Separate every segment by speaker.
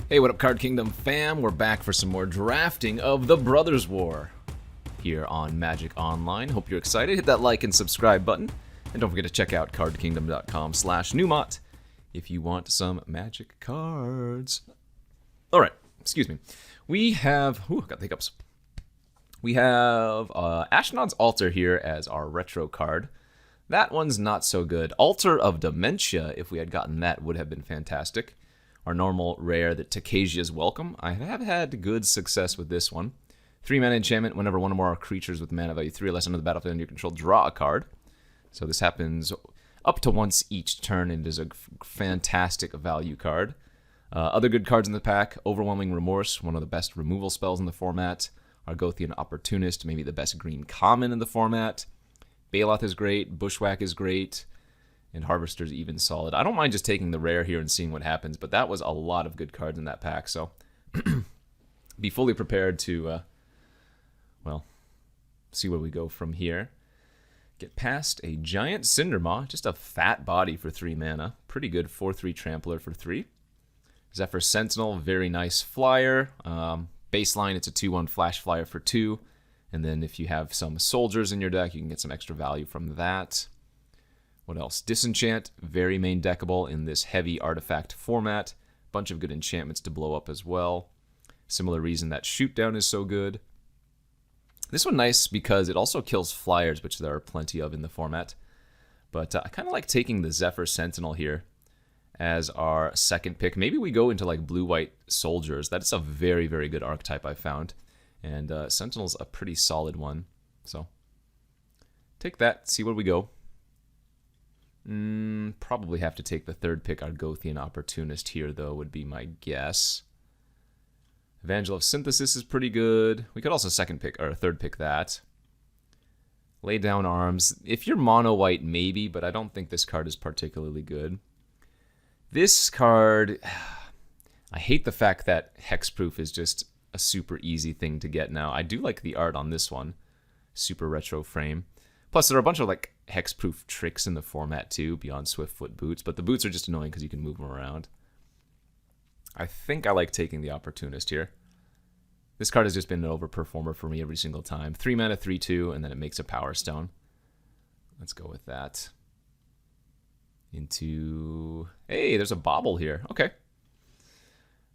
Speaker 1: Hey, what up, Card Kingdom fam? We're back for some more drafting of the Brothers War here on Magic Online. Hope you're excited. Hit that like and subscribe button. And don't forget to check out cardkingdom.com/Numot if you want some Magic cards. Alright, excuse me. We have... got the hiccups. We have Ashnod's Altar here as our retro card. That one's not so good. Altar of Dementia, if we had gotten that, would have been fantastic. Our normal rare, the Takesia's Welcome. I have had good success with this one. 3-mana enchantment. Whenever one or more creatures with mana value 3 or less enter the battlefield under your control, draw a card. So this happens up to once each turn, and it is a fantastic value card. Other good cards in the pack: Overwhelming Remorse, one of the best removal spells in the format. Argothian Opportunist, maybe the best green common in the format. Baloth is great. Bushwhack is great. And Harvester's even solid. I don't mind just taking the rare here and seeing what happens, but that was a lot of good cards in that pack, so be fully prepared to, well, see where we go from here. Get past a Giant Cindermaw, just a fat body for 3 mana. Pretty good 4/3 Trampler for 3. Zephyr Sentinel, very nice flyer. Baseline, it's a 2/1 flash flyer for 2. And then if you have some soldiers in your deck, you can get some extra value from that. What else? Disenchant, very main deckable in this heavy artifact format. Bunch of good enchantments to blow up as well. Similar reason that Shoot Down is so good. This one nice because it also kills flyers, which there are plenty of in the format. But I kind of like taking the Zephyr Sentinel here as our second pick. Maybe we go into like blue-white soldiers. That's a very, very good archetype I found. And Sentinel's a pretty solid one. So take that, see where we go. Probably have to take the third pick, Argothian Opportunist here, though, would be my guess. Evangel of Synthesis is pretty good. We could also second pick, or third pick that. Lay Down Arms. If you're mono-white, maybe, but I don't think this card is particularly good. This card, I hate the fact that Hexproof is just a super easy thing to get now. I do like the art on this one. Super retro frame. Plus, there are a bunch of like hexproof tricks in the format too, beyond Swiftfoot boots, but the boots are just annoying because you can move them around. I think I like taking the Opportunist here. This card has just been an overperformer for me every single time. 3 mana, 3/2, and then it makes a Power Stone. Let's go with that. Into... Hey, there's a Bauble here. Okay.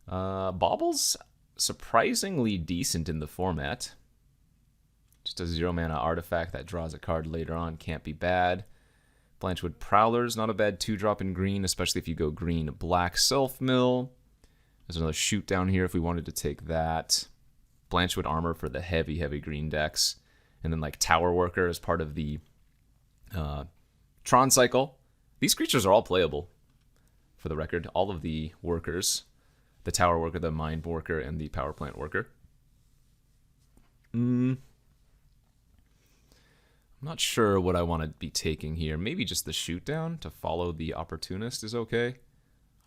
Speaker 1: Bauble's surprisingly decent in the format. Just a 0-mana artifact that draws a card later on. Can't be bad. Blanchwood Prowler's not a bad 2-drop in green, especially if you go green-black Self-Mill. There's another Shoot Down here if we wanted to take that. Blanchwood Armor for the heavy, heavy green decks. And then like Tower Worker as part of the Tron cycle. These creatures are all playable, for the record. All of the workers. The Tower Worker, the Mind Worker, and the Power Plant Worker. I'm not sure what I want to be taking here. Maybe just the Shoot Down to follow the Opportunist is okay.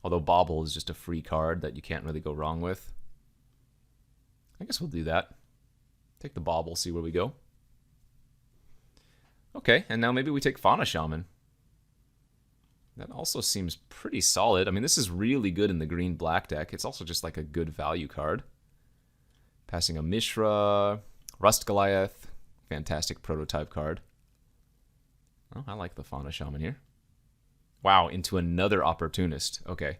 Speaker 1: Although Bauble is just a free card that you can't really go wrong with. I guess we'll do that. Take the Bauble, see where we go. Okay, and now maybe we take Fauna Shaman. That also seems pretty solid. I mean, this is really good in the green-black deck. It's also just like a good value card. Passing a Mishra, Rust Goliath. Fantastic prototype card. Oh, I like the Fauna Shaman here. Wow, into another Opportunist. Okay.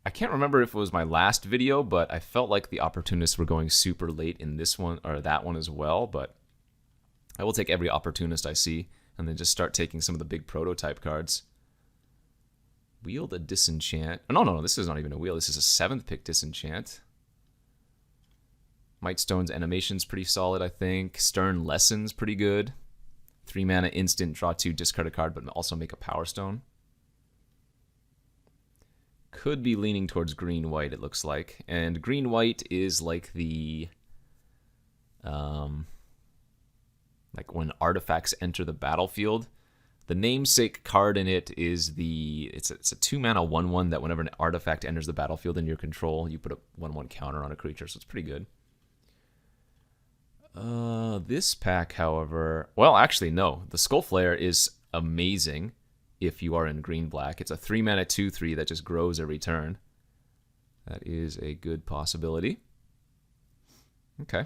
Speaker 1: I can't remember if it was my last video, but I felt like the Opportunists were going super late in this one, or that one as well, but I will take every Opportunist I see, and then just start taking some of the big prototype cards. Wield a Disenchant. Oh, no, this is not even a wheel. This is a 7th pick Disenchant. Mightstone's animation's pretty solid, I think. Stern Lesson's pretty good. 3 mana instant, draw 2, discard a card, but also make a Power Stone. Could be leaning towards green-white, it looks like. And green-white is like the... like when artifacts enter the battlefield. The namesake card in it is the... It's a 2-mana 1/1 that whenever an artifact enters the battlefield in your control, you put a 1/1 counter on a creature, so it's pretty good. This pack, however... Well, actually, no. The Skullflare is amazing if you are in green-black. It's a 3-mana 2/3 that just grows every turn. That is a good possibility. Okay.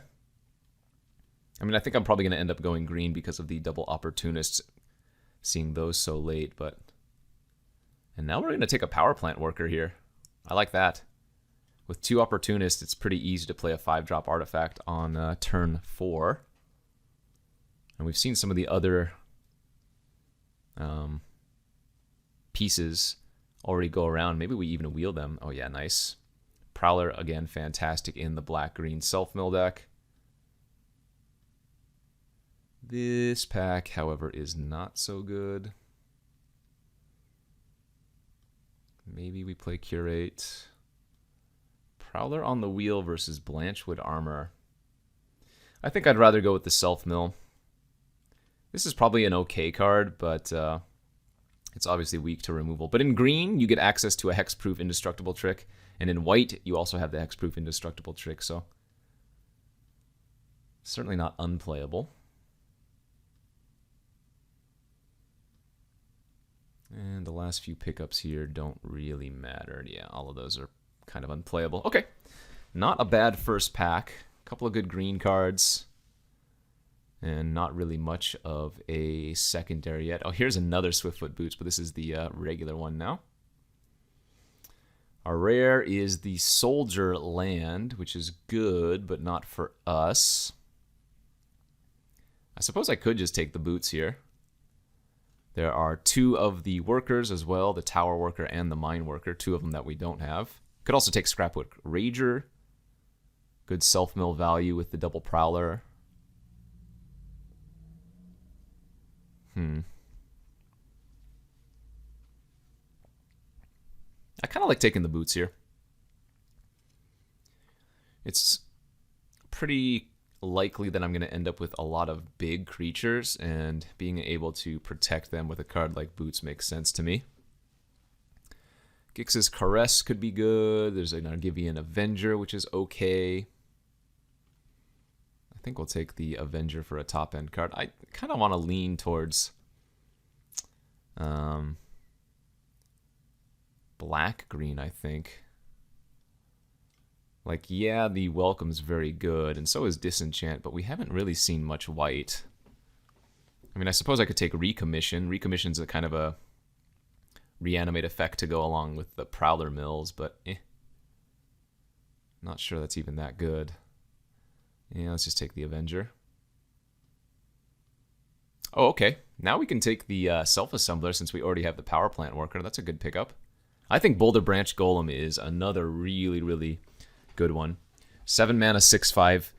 Speaker 1: I mean, I think I'm probably going to end up going green because of the double opportunists, seeing those so late, but... And now we're going to take a power plant worker here. I like that. With 2 opportunists, it's pretty easy to play a 5-drop artifact on turn 4. And we've seen some of the other pieces already go around. Maybe we even wheel them. Oh yeah, nice. Prowler, again, fantastic in the black-green self-mill deck. This pack, however, is not so good. Maybe we play Curate. Prowler on the wheel versus Blanchwood Armor. I think I'd rather go with the self-mill. This is probably an okay card, but it's obviously weak to removal. But in green, you get access to a hexproof indestructible trick. And in white, you also have the hexproof indestructible trick, so certainly not unplayable. And the last few pickups here don't really matter. Yeah, all of those are kind of unplayable. Okay, not a bad first pack. A couple of good green cards. And not really much of a secondary yet. Oh, here's another Swiftfoot Boots, but this is the regular one now. Our rare is the Soldier Land, which is good, but not for us. I suppose I could just take the boots here. There are 2 of the workers as well, the Tower Worker and the Mine Worker, 2 of them that we don't have. Could also take Scrapwood Rager. Good self-mill value with the double Prowler. I kind of like taking the boots here. It's pretty likely that I'm going to end up with a lot of big creatures, and being able to protect them with a card like Boots makes sense to me. Gix's Caress could be good. There's an Argivian Avenger, which is okay. I think we'll take the Avenger for a top-end card. I kind of want to lean towards black-green, I think. Like, yeah, the Welcome's very good, and so is Disenchant, but we haven't really seen much white. I mean, I suppose I could take Recommission. Recommission's a kind of a reanimate effect to go along with the Prowler Mills, but not sure that's even that good. Yeah, let's just take the Avenger. Oh, okay. Now we can take the Self-Assembler since we already have the Power Plant Worker. That's a good pickup. I think Boulder Branch Golem is another really, really good one. 7 mana, 6/5,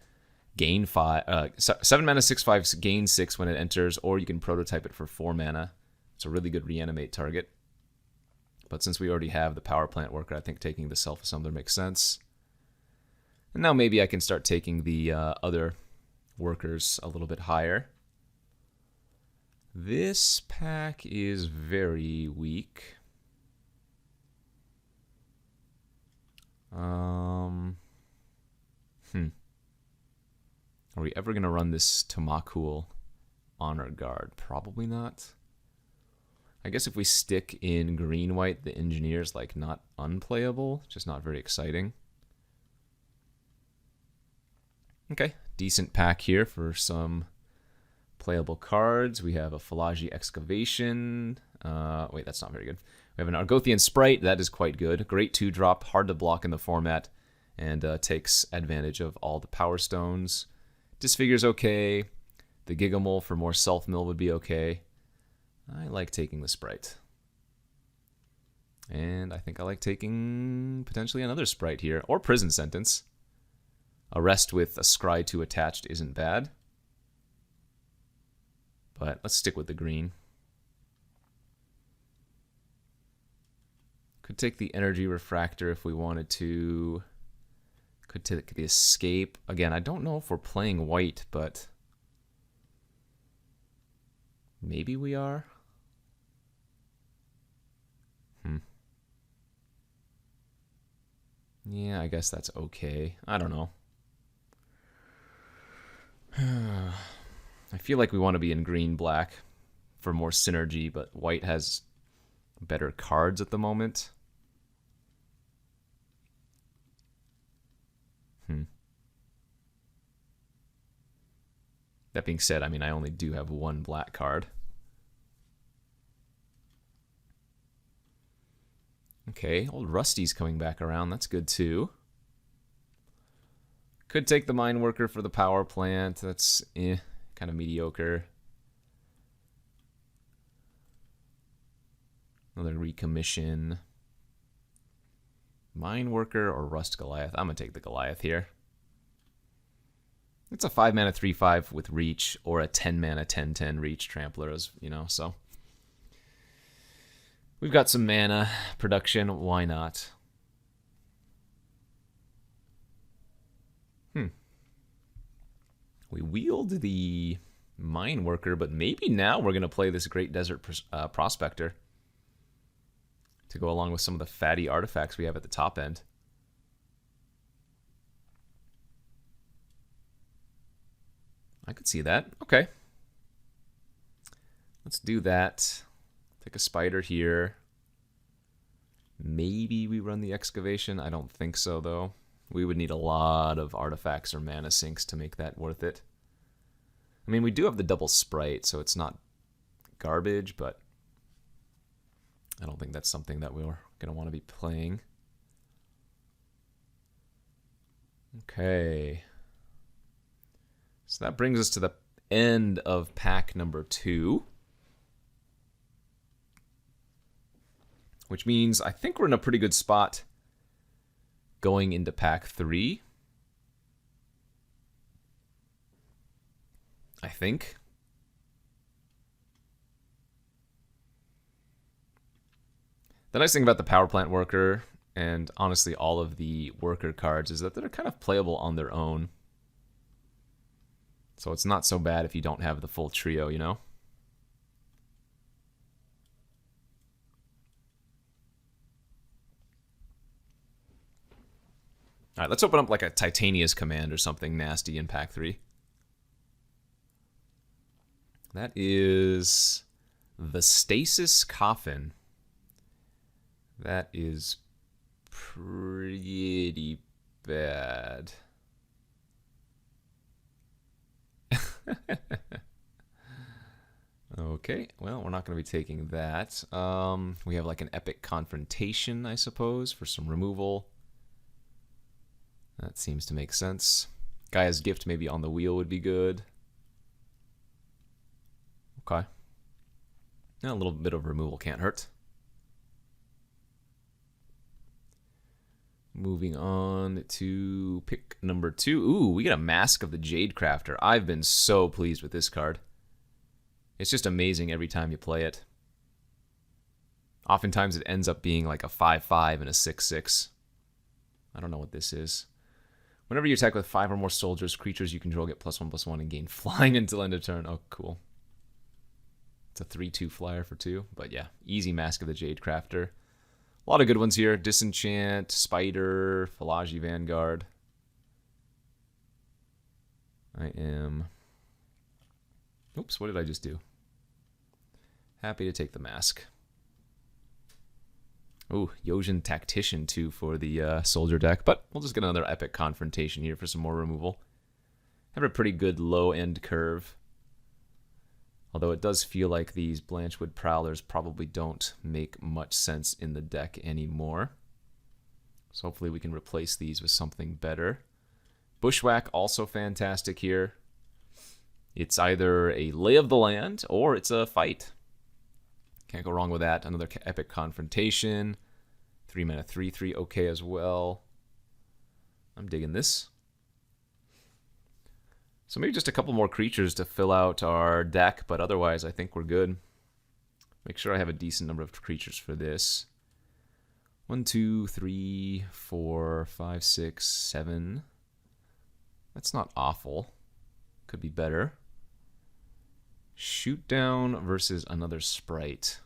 Speaker 1: gain 5. 7 mana, 6/5, gain 6 when it enters, or you can prototype it for 4 mana. It's a really good reanimate target. But since we already have the Power Plant Worker, I think taking the Self-Assembler makes sense. And now maybe I can start taking the other workers a little bit higher. This pack is very weak. Are we ever going to run this Tamakul Honor Guard? Probably not. I guess if we stick in green-white, the Engineer's like not unplayable, just not very exciting. Okay, decent pack here for some playable cards. We have a Philagi Excavation. Wait, that's not very good. We have an Argothian Sprite. That is quite good. Great 2-drop, hard to block in the format, and takes advantage of all the Power Stones. Disfigure's okay. The Gigamole for more self-mill would be okay. I like taking the Sprite. And I think I like taking potentially another Sprite here, or Prison Sentence. Arrest with a Scry 2 attached isn't bad. But let's stick with the green. Could take the Energy Refractor if we wanted to. Could take the Escape. Again, I don't know if we're playing white, but maybe we are. Yeah, I guess that's okay. I don't know. I feel like we want to be in green-black for more synergy, but white has better cards at the moment. That being said, I mean, I only do have one black card. Okay, old Rusty's coming back around. That's good too. Could take the Mine Worker for the power plant. That's kind of mediocre. Another recommission. Mine Worker or Rust Goliath? I'm going to take the Goliath here. It's a 5-mana 3/5 with reach, or a 10-mana 10/10 reach trampler, as you know, so. We've got some mana production, why not? We wield the Mine Worker, but maybe now we're going to play this Great Desert Prospector to go along with some of the fatty artifacts we have at the top end. I could see that. Okay. Let's do that. Take a spider here. Maybe we run the excavation. I don't think so, though. We would need a lot of artifacts or mana sinks to make that worth it. I mean, we do have the double sprite, so it's not garbage, but I don't think that's something that we're going to want to be playing. Okay. So that brings us to the end of pack number 2. Which means I think we're in a pretty good spot going into pack 3. I think. The nice thing about the power plant worker, and honestly all of the worker cards, is that they're kind of playable on their own. So it's not so bad if you don't have the full trio, you know? All right, let's open up like a Titania's Command or something nasty in pack 3. That is the Stasis Coffin. That is pretty bad. Okay, well, we're not going to be taking that. We have like an Epic Confrontation, I suppose, for some removal. That seems to make sense. Gaia's Gift maybe on the wheel would be good. Okay. A little bit of removal can't hurt. Moving on to pick number 2. Ooh, we get a Mask of the Jade Crafter. I've been so pleased with this card. It's just amazing every time you play it. Oftentimes it ends up being like a 5/5 and a 6/6. I don't know what this is. Whenever you attack with 5 or more soldiers, creatures you control get +1/+1 and gain flying until end of turn. Oh, cool. It's a 3/2 flyer for 2. But yeah, easy Mask of the Jade Crafter. A lot of good ones here. Disenchant, Spider, Philagi Vanguard. I am... Oops, what did I just do? Happy to take the Mask. Ooh, Yojin Tactician too for the soldier deck, but we'll just get another Epic Confrontation here for some more removal. Have a pretty good low-end curve. Although it does feel like these Blanchwood Prowlers probably don't make much sense in the deck anymore. So hopefully we can replace these with something better. Bushwhack, also fantastic here. It's either a Lay of the Land or it's a fight. Can't go wrong with that. Another Epic Confrontation. 3-mana 3/3, okay as well. I'm digging this. So maybe just a couple more creatures to fill out our deck, but otherwise I think we're good. Make sure I have a decent number of creatures for this. 1, 2, 3, 4, 5, 6, 7. That's not awful. Could be better. Shoot down versus another sprite.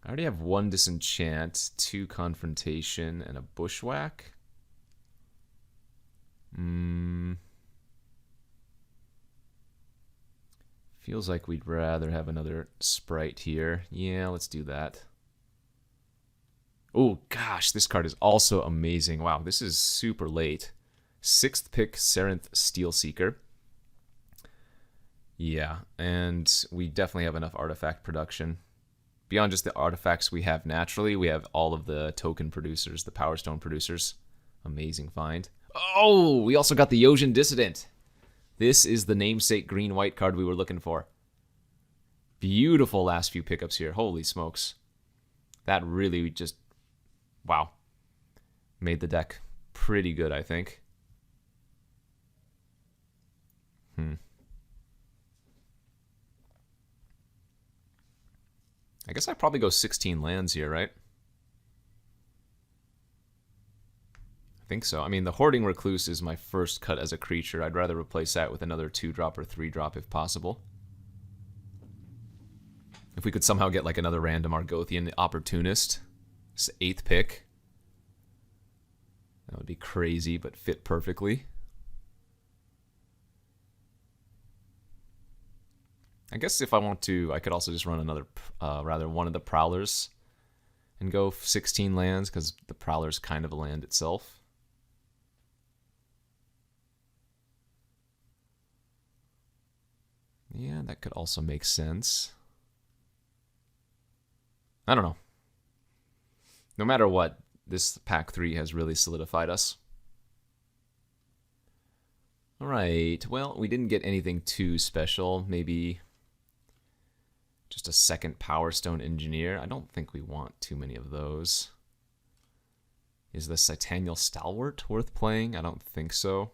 Speaker 1: I already have 1 disenchant, 2 confrontation, and a bushwhack. Feels like we'd rather have another sprite here. Yeah, let's do that. Oh gosh, this card is also amazing. Wow, this is super late. 6th pick, Serenth Steelseeker. Yeah, and we definitely have enough artifact production. Beyond just the artifacts we have naturally, we have all of the token producers, the Power Stone producers. Amazing find. Oh, we also got the Yojin Dissident. This is the namesake green-white card we were looking for. Beautiful last few pickups here. Holy smokes. That really just, wow. Made the deck pretty good, I think. I guess I'd probably go 16 lands here, right? I think so. I mean, the Hoarding Recluse is my first cut as a creature. I'd rather replace that with another 2-drop or 3-drop if possible. If we could somehow get like another random Argothian Opportunist, it's 8th pick. That would be crazy, but fit perfectly. I guess if I want to, I could also just run another, one of the Prowlers and go 16 lands, because the Prowler's kind of a land itself. Yeah, that could also make sense. I don't know. No matter what, this pack 3 has really solidified us. Alright, well, we didn't get anything too special. Maybe just a second Power Stone Engineer. I don't think we want too many of those. Is the Citanial Stalwart worth playing? I don't think so.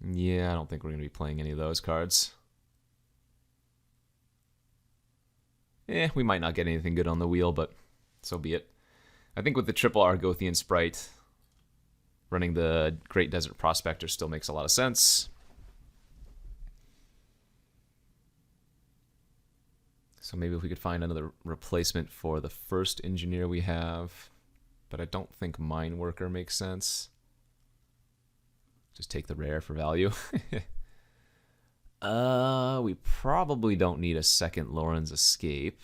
Speaker 1: Yeah, I don't think we're going to be playing any of those cards. We might not get anything good on the wheel, but so be it. I think with the triple Argothian Sprite, running the Great Desert Prospector still makes a lot of sense. So maybe if we could find another replacement for the first engineer we have, but I don't think Mine Worker makes sense. Just take the rare for value. We probably don't need a second Lauren's Escape.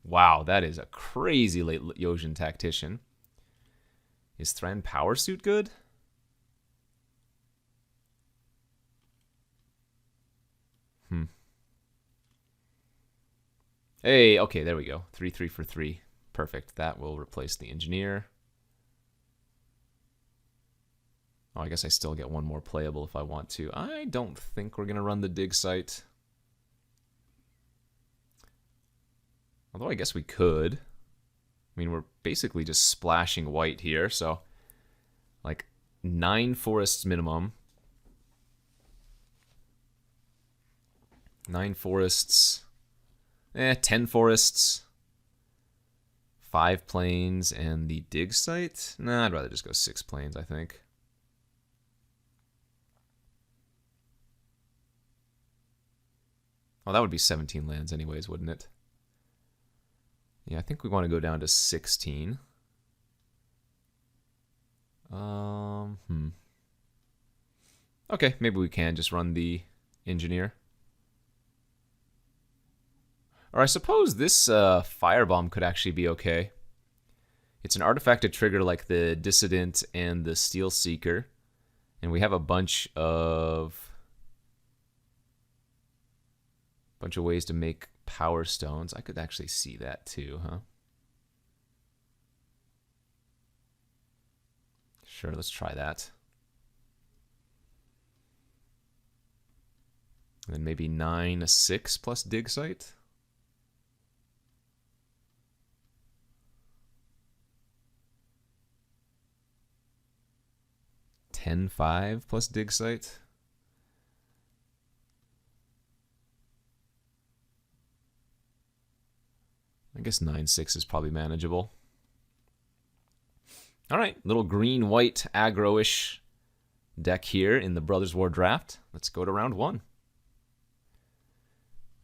Speaker 1: Wow, that is a crazy late Yojin Tactician. Is Thran Power Suit good? Hey, okay, there we go. 3/3 for 3. Perfect. That will replace the Engineer. Oh, I guess I still get one more playable if I want to. I don't think we're going to run the Dig Site. Although I guess we could. I mean, we're basically just splashing white here, so like 9 forests minimum. 9 forests. 10 forests. 5 plains and the Dig Site. Nah, I'd rather just go 6 plains, I think. Oh, that would be 17 lands anyways, wouldn't it? Yeah, I think we want to go down to 16. Okay, maybe we can just run the Engineer. Or I suppose this Firebomb could actually be okay. It's an artifact to trigger like the Dissident and the Steel Seeker. And we have a bunch of ways to make Power Stones. I could actually see that too, huh? Sure, let's try that. And then maybe 9/6 plus Dig Site. 10/5 plus Dig Site. I guess 9/6 is probably manageable. All right, little green-white aggro-ish deck here in the Brothers War draft. Let's go to round 1.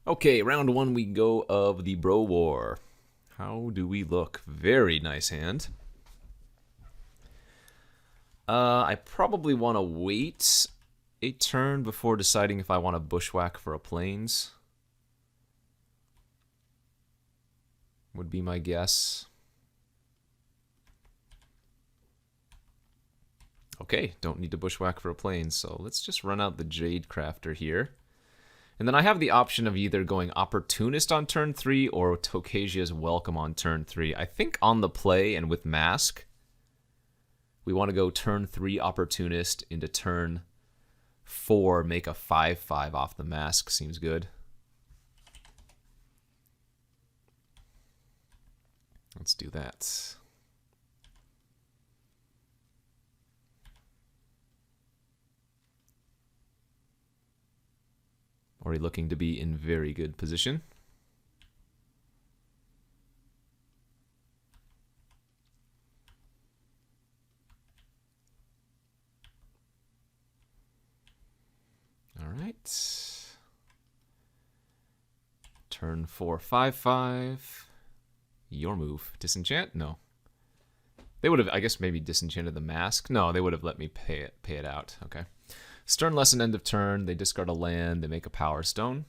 Speaker 1: Okay, round 1 we go of the Bro War. How do we look? Very nice hand. I probably want to wait a turn before deciding if I want to bushwhack for a plains. Would be my guess. Okay, don't need to bushwhack for a plane, so let's just run out the Jade Crafter here. And then I have the option of either going Opportunist on turn 3 or Tokasia's Welcome on turn 3. I think on the play and with Mask, we want to go turn 3 Opportunist into turn 4, make a 5/5 off the Mask. Seems good. Let's do that. Already looking to be in very good position. All right. Turn 4, 5/5. Your move. Disenchant? No. They would have, I guess, maybe disenchanted the Mask. No, they would have let me pay it out. Okay. Stern Lesson, end of turn. They discard a land. They make a Power Stone.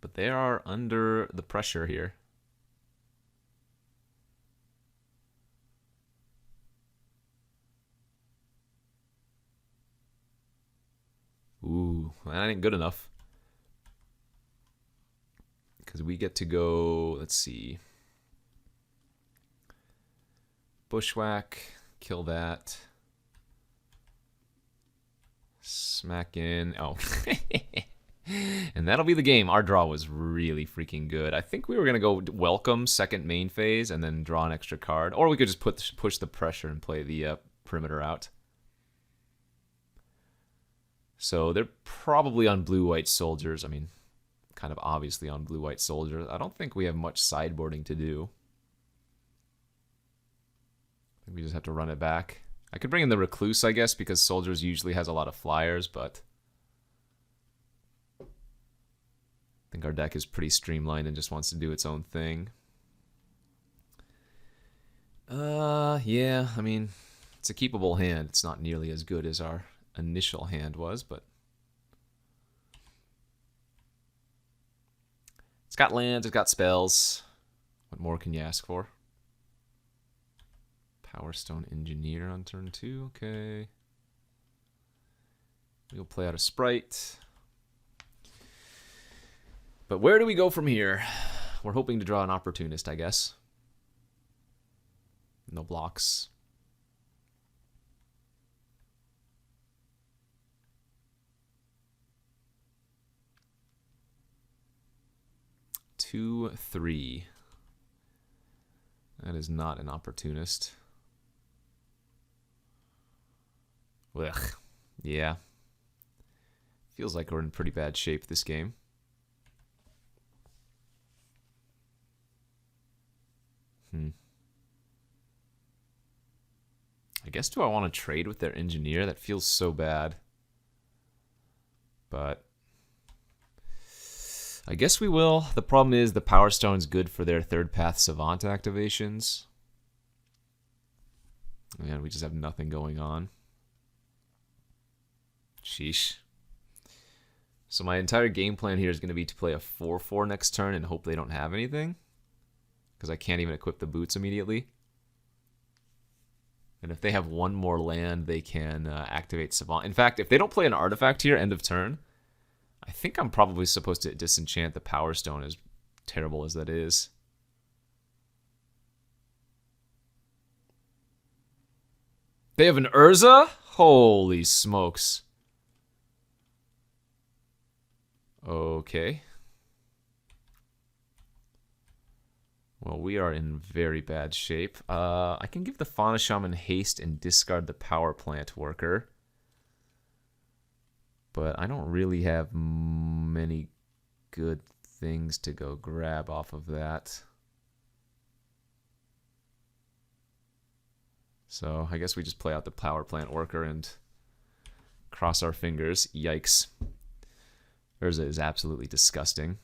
Speaker 1: But they are under the pressure here. Ooh, that ain't good enough. Because we get to go, let's see. Bushwhack, kill that. Smack in. Oh. And that'll be the game. Our draw was really freaking good. I think we were going to go Welcome, second main phase, and then draw an extra card. Or we could just push the pressure and play the perimeter out. So they're probably on blue-white soldiers. I mean, kind of obviously on blue-white soldiers. I don't think we have much sideboarding to do. I think we just have to run it back. I could bring in the Recluse, I guess, because soldiers usually has a lot of flyers, but I think our deck is pretty streamlined and just wants to do its own thing. Yeah, I mean, it's a keepable hand. It's not nearly as good as our initial hand was, but it's got lands, it's got spells. What more can you ask for? Power Stone Engineer on turn 2, okay. We'll play out a Sprite. But where do we go from here? We're hoping to draw an Opportunist, I guess. No blocks. Two, 3. That is not an Opportunist. Ugh. Yeah. Feels like we're in pretty bad shape this game. I guess, do I want to trade with their engineer? That feels so bad. But I guess we will. The problem is the Power Stone's good for their third path Savant activations. Man, we just have nothing going on. Sheesh. So my entire game plan here is going to be to play a 4/4 next turn and hope they don't have anything. Because I can't even equip the boots immediately. And if they have one more land, they can activate Savant. In fact, if they don't play an artifact here, end of turn, I think I'm probably supposed to disenchant the Power Stone, as terrible as that is. They have an Urza? Holy smokes. Okay. Well, we are in very bad shape. I can give the Fauna Shaman haste and discard the Power Plant Worker. But I don't really have many good things to go grab off of that. So I guess we just play out the Power Plant Worker and cross our fingers. Yikes. Urza is absolutely disgusting.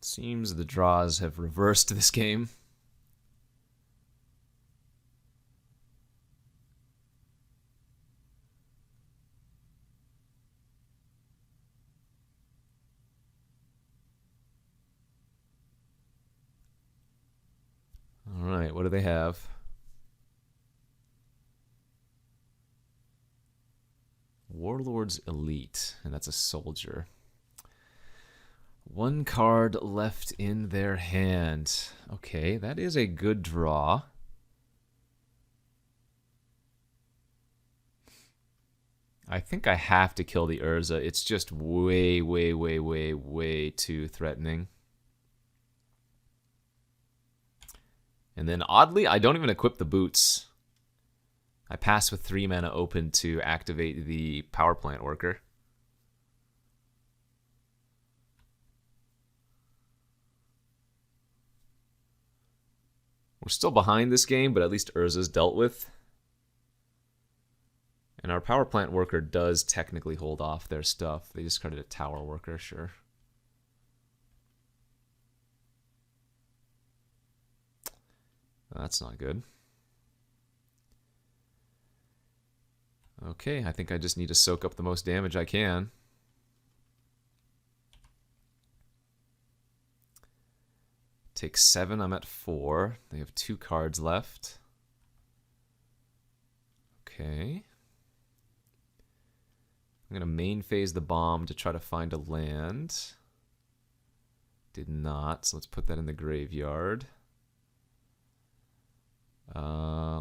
Speaker 1: Seems the draws have reversed this game. what do they have? Warlord's Elite, and that's a soldier. One card left in their hand. Okay, that is a good draw. I think I have to kill the Urza. It's just way, way, way, way, way too threatening. And then oddly, I don't even equip the boots. I pass with 3 mana open to activate the power plant worker. We're still behind this game, but at least Urza's dealt with. And our power plant worker does technically hold off their stuff. They discarded a tower worker, sure. That's not good. Okay, I think I just need to soak up the most damage I can. Take 7, I'm at 4. They have 2 cards left. Okay. I'm going to main phase the bomb to try to find a land. Did not, so let's put that in the graveyard.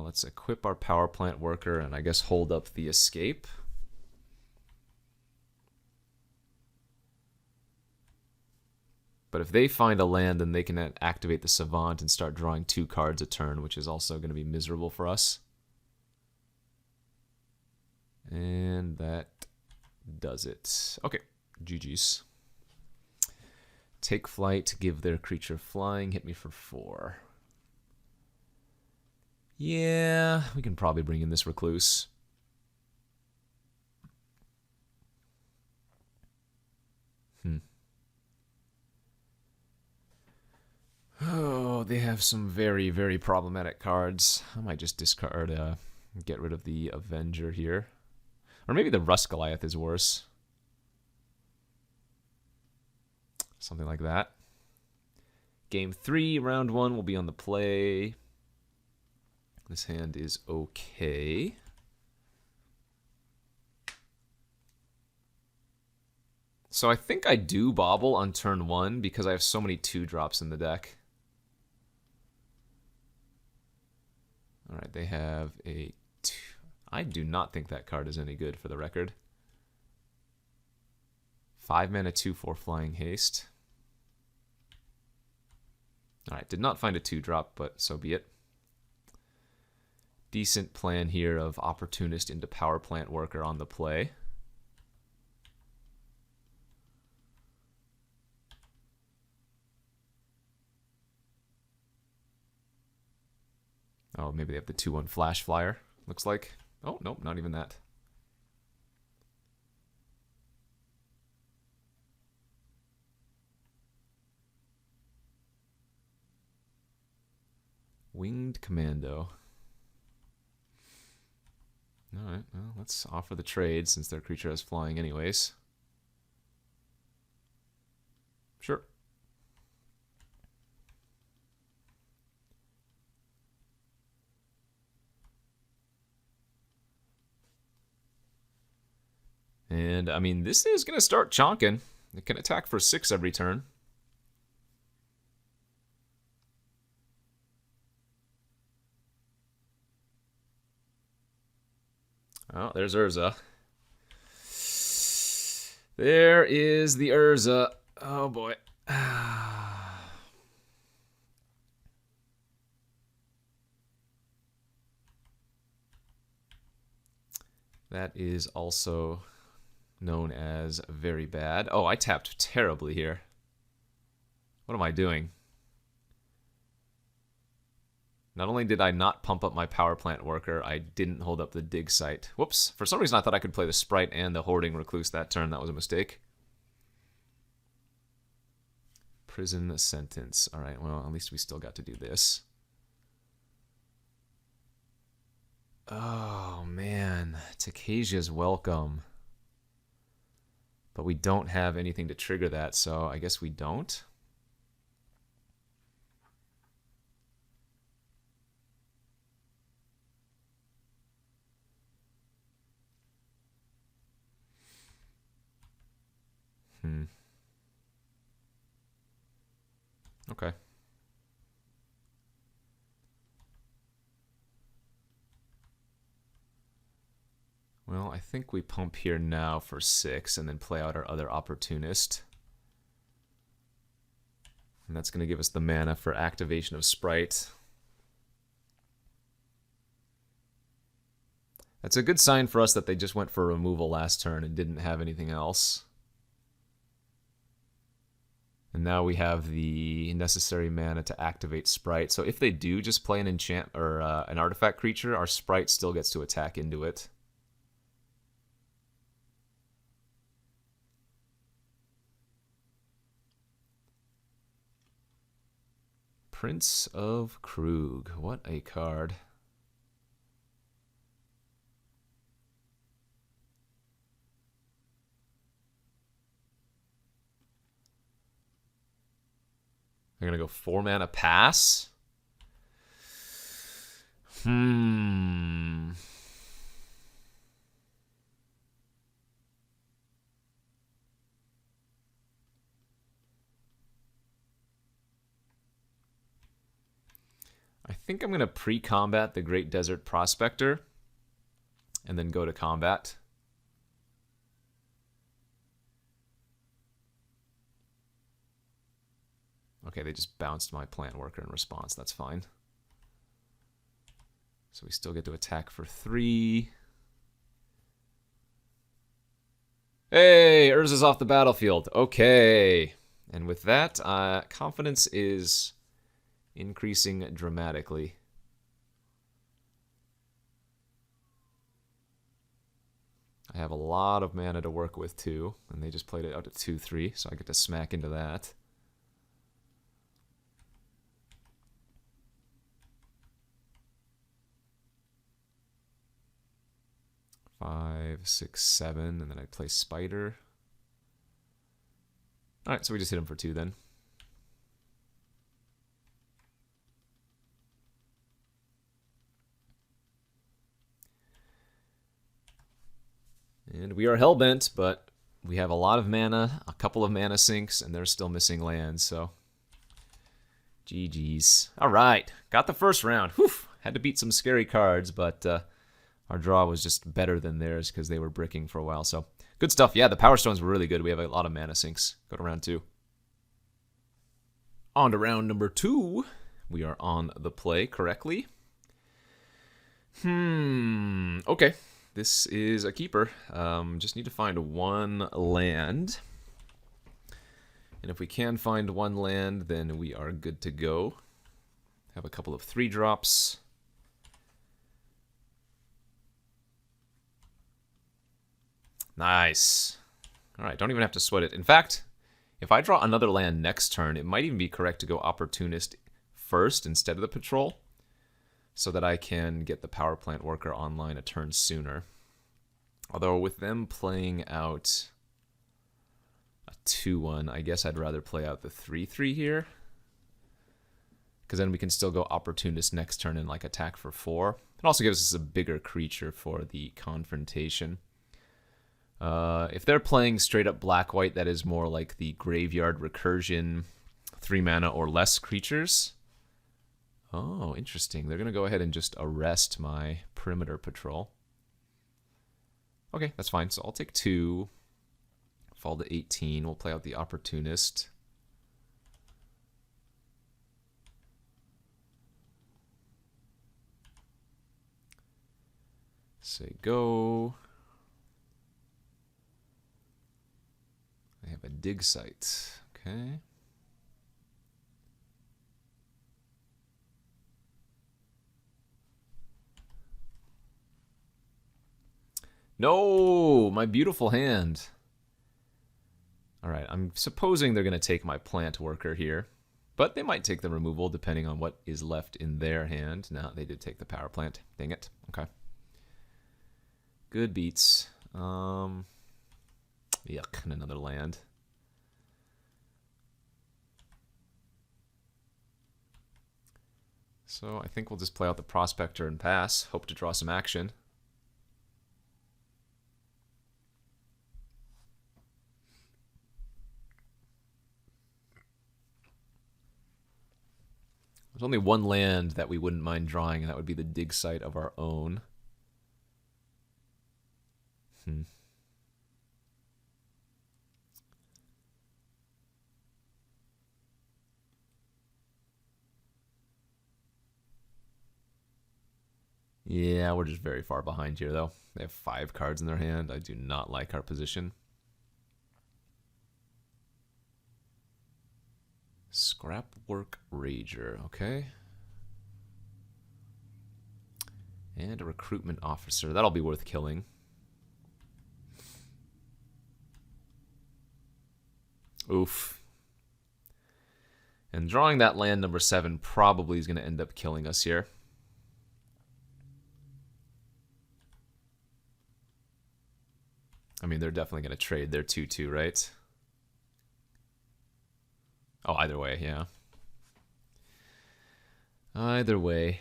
Speaker 1: Let's equip our power plant worker and I guess hold up the escape. But if they find a land, then they can activate the Savant and start drawing 2 cards a turn, which is also going to be miserable for us. And that does it. Okay, GG's. Take flight, give their creature flying, hit me for 4. Yeah, we can probably bring in this Recluse. Oh, they have some very, very problematic cards. I might just discard, get rid of the Avenger here. Or maybe the Rust Goliath is worse. Something like that. Game 3, round 1 will be on the play. This hand is okay. So I think I do bobble on turn 1 because I have so many 2-drops in the deck. Alright, they have a 2. I do not think that card is any good for the record. 5 mana 2/4 flying haste. Alright, did not find a 2-drop, but so be it. Decent plan here of Opportunist into Power Plant Worker on the play. Oh, maybe they have the 2/1 Flash Flyer, looks like. Oh, nope, not even that. Winged Commando. Alright, well, let's offer the trade since their creature has flying anyways. Sure. And, I mean, this is going to start chonking. It can attack for 6 every turn. Oh, there's Urza. There is the Urza. Oh, boy. That is also known as very bad. Oh, I tapped terribly here. What am I doing? Not only did I not pump up my power plant worker, I didn't hold up the dig site. Whoops. For some reason I thought I could play the Sprite and the Hoarding Recluse that turn. That was a mistake. Prison sentence. Alright, well, at least we still got to do this. Oh, man. Takasia's welcome. But we don't have anything to trigger that, so I guess we don't. Okay. Well, I think we pump here now for 6 and then play out our other opportunist. And that's going to give us the mana for activation of Sprite. That's a good sign for us that they just went for removal last turn and didn't have anything else. And now we have the necessary mana to activate Sprite. So if they do just play an enchant or an artifact creature, our Sprite still gets to attack into it. Prince of Krug. What a card. They're going to go 4 mana pass. I think I'm going to pre-combat the Great Desert Prospector and then go to combat. Okay, they just bounced my Plant Worker in response. That's fine. So we still get to attack for 3. Hey, Urza's off the battlefield. Okay. And with that, confidence is increasing dramatically. I have a lot of mana to work with too, and they just played it out at 2-3, so I get to smack into that. 5, 6, 7, and then I play Spider. Alright, so we just hit him for 2 then. And we are hellbent, but we have a lot of mana, a couple of mana sinks, and they're still missing lands, so GG's. Alright, got the first round. Whew, had to beat some scary cards, but our draw was just better than theirs because they were bricking for a while. So good stuff. Yeah, the Power Stones were really good. We have a lot of mana sinks. Go to round 2. On to round number 2. We are on the play correctly. Okay. This is a keeper. Just need to find 1 land. And if we can find 1 land, then we are good to go. Have a couple of 3-drops. Nice. All right, don't even have to sweat it. In fact, if I draw another land next turn, it might even be correct to go Opportunist first instead of the Patrol, so that I can get the Power Plant Worker online a turn sooner. Although with them playing out a 2-1, I guess I'd rather play out the 3-3 here, because then we can still go Opportunist next turn and like attack for 4. It also gives us a bigger creature for the confrontation. If they're playing straight up black-white, that is more like the Graveyard Recursion 3 mana or less creatures. Oh, interesting. They're going to go ahead and just arrest my Perimeter Patrol. Okay, that's fine. So I'll take 2. Fall to 18. We'll play out the Opportunist. Say go. I have a dig site. Okay. No, my beautiful hand. All right, I'm supposing they're going to take my Plant Worker here, but they might take the removal depending on what is left in their hand. No, they did take the Power Plant. Dang it. Okay. Good beats. Yuck, and another land. So I think we'll just play out the Prospector and pass. Hope to draw some action. There's only one land that we wouldn't mind drawing, and that would be the dig site of our own. Yeah, we're just very far behind here, though. They have 5 cards in their hand. I do not like our position. Scrapwork Rager, okay. And a recruitment officer. That'll be worth killing. Oof. And drawing that land number 7 probably is going to end up killing us here. I mean, they're definitely going to trade their 2/2, right? Oh, either way, yeah. Either way.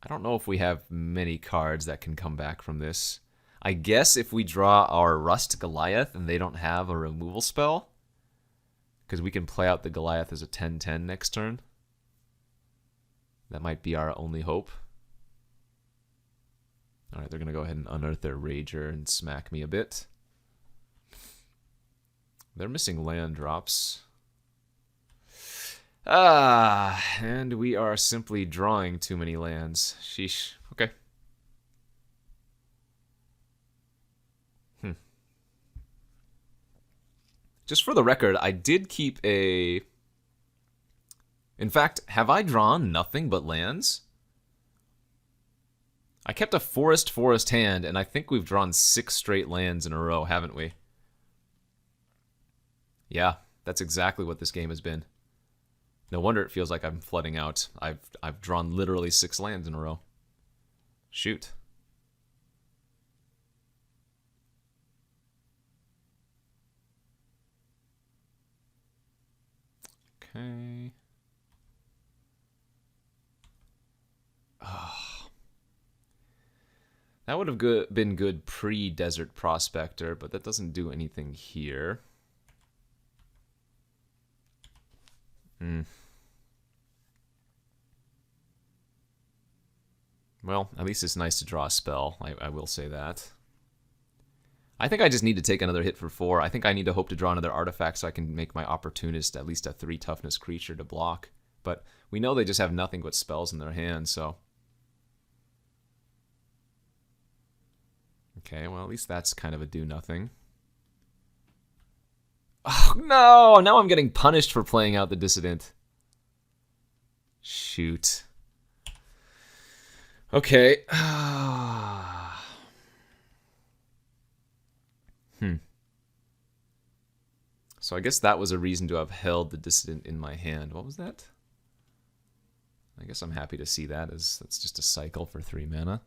Speaker 1: I don't know if we have many cards that can come back from this. I guess if we draw our Rust Goliath and they don't have a removal spell, because we can play out the Goliath as a 10/10 next turn. That might be our only hope. Alright, they're going to go ahead and unearth their Rager and smack me a bit. They're missing land drops. And we are simply drawing too many lands. Sheesh. Okay. Just for the record, I did keep a... In fact, have I drawn nothing but lands? I kept a forest hand, and I think we've drawn 6 straight lands in a row, haven't we? Yeah, that's exactly what this game has been. No wonder it feels like I'm flooding out. I've drawn literally 6 lands in a row. Shoot. Okay. Oh. That would have been good pre-Desert Prospector, but that doesn't do anything here. Well, at least it's nice to draw a spell. I will say that. I think I just need to take another hit for 4. I think I need to hope to draw another artifact so I can make my Opportunist at least a 3 toughness creature to block. But we know they just have nothing but spells in their hand, so... Okay, well, at least that's kind of a do-nothing. Oh, no! Now I'm getting punished for playing out the Dissident. Shoot. Okay. So I guess that was a reason to have held the Dissident in my hand. What was that? I guess I'm happy to see that, as that's just a cycle for 3 mana.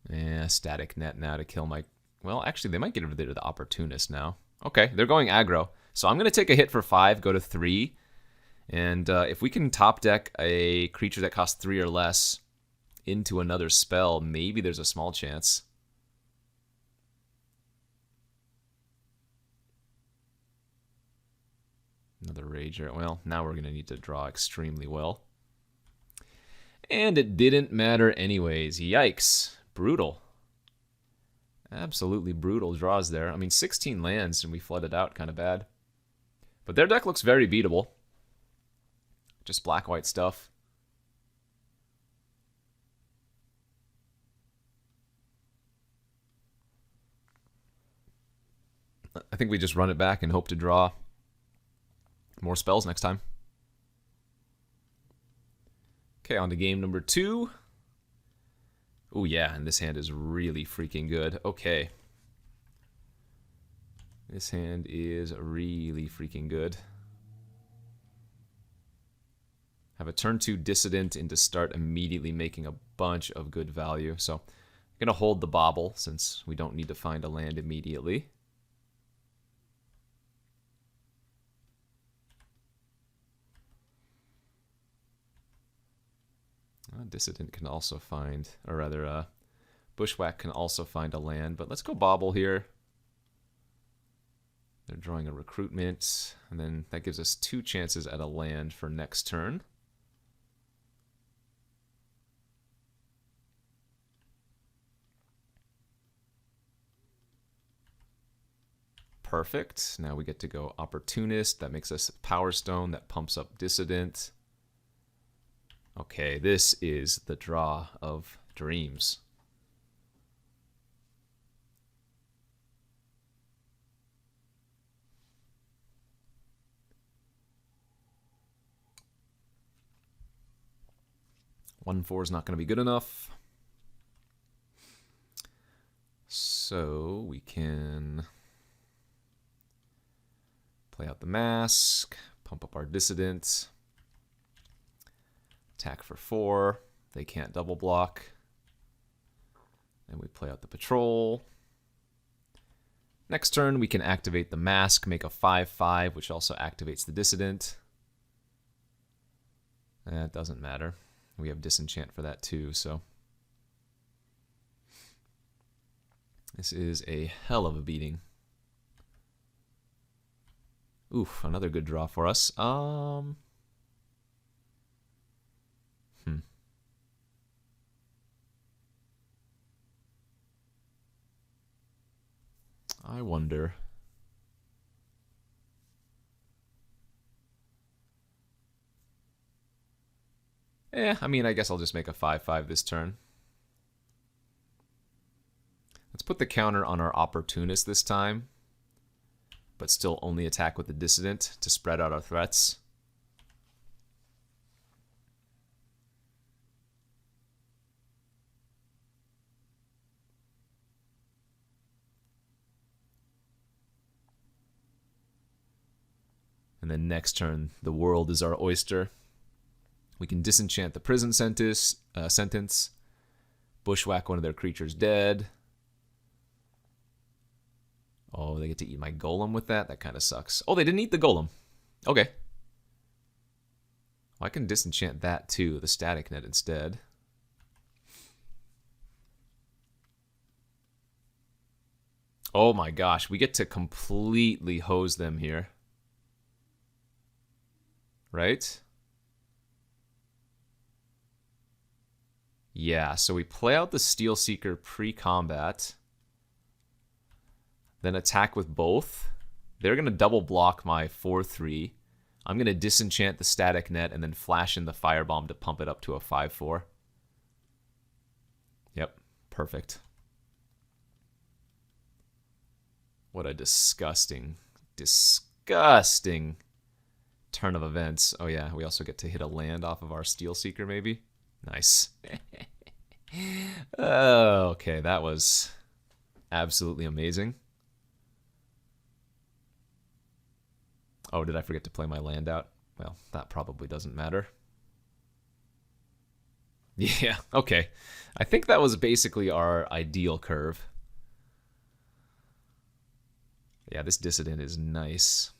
Speaker 1: Yeah, Static Net now to kill my... Well, actually, they might get rid of the Opportunist now. Okay, they're going aggro. So I'm going to take a hit for 5, go to 3. And if we can top deck a creature that costs 3 or less into another spell, maybe there's a small chance. Another Rager. Well, now we're going to need to draw extremely well. And it didn't matter anyways. Yikes. Brutal. Absolutely brutal draws there. I mean, 16 lands and we flooded out kind of bad. But their deck looks very beatable. Just black-white stuff. I think we just run it back and hope to draw more spells next time. Okay, on to game number 2. Oh yeah, and this hand is really freaking good. Okay. This hand is really freaking good. Have a turn 2 Dissident into start immediately making a bunch of good value. So I'm going to hold the Bobble since we don't need to find a land immediately. Dissident can also find, or rather, Bushwhack can also find a land, but let's go Bobble here. They're drawing a recruitment, and then that gives us 2 chances at a land for next turn. Perfect. Now we get to go Opportunist. That makes us Power Stone. That pumps up Dissident. Okay, this is the draw of dreams. One 4 is not going to be good enough. So we can play out the Mask, pump up our Dissident, attack for 4. They can't double block. And we play out the Patrol. Next turn, we can activate the Mask, make a 5/5, which also activates the Dissident. It doesn't matter. We have Disenchant for that too, so. This is a hell of a beating. Oof, another good draw for us. I wonder. I mean, I guess I'll just make a 5/5 this turn. Let's put the counter on our Opportunist this time, but still only attack with the Dissident to spread out our threats. And then next turn, the world is our oyster. We can disenchant the prison sentence, bushwhack one of their creatures dead. Oh, they get to eat my golem with that? That kind of sucks. Oh, they didn't eat the golem. Okay. Well, I can disenchant that too, the static net instead. Oh my gosh, we get to completely hose them here. Right? Yeah, so we play out the Steel Seeker pre-combat, then attack with both. They're going to double block my 4/3. I'm going to disenchant the static net and then flash in the Firebomb to pump it up to a 5/4. Yep, perfect. What a disgusting, disgusting turn of events. Oh yeah, we also get to hit a land off of our Steel Seeker maybe. Nice. Okay, that was absolutely amazing. Oh, did I forget to play my land out? Well, that probably doesn't matter. Yeah, okay. I think that was basically our ideal curve. Yeah, this Dissident is nice.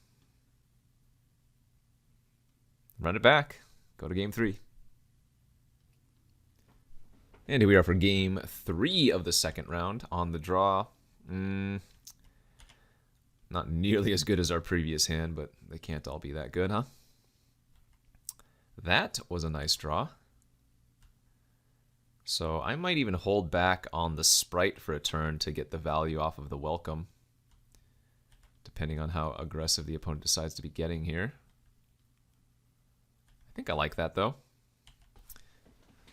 Speaker 1: Run it back. Go to game 3. And here we are for game 3 of the second round on the draw. Not nearly as good as our previous hand, but they can't all be that good, huh? That was a nice draw. So I might even hold back on the Sprite for a turn to get the value off of the Welcome, depending on how aggressive the opponent decides to be getting here. I think I like that, though.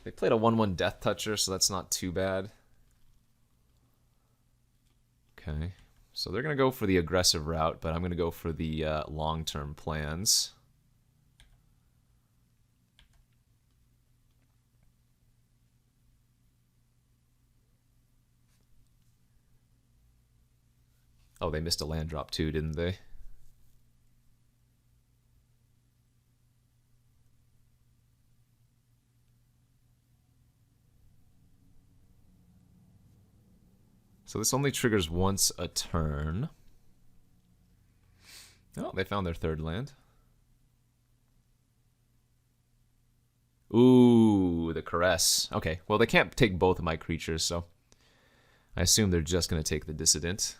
Speaker 1: They played a 1/1 Death Toucher, so that's not too bad. Okay, so they're going to go for the aggressive route, but I'm going to go for the long-term plans. Oh, they missed a land drop too, didn't they? So this only triggers once a turn. Oh, they found their third land. Ooh, the Caress. Okay, well, they can't take both of my creatures, so I assume they're just going to take the Dissident.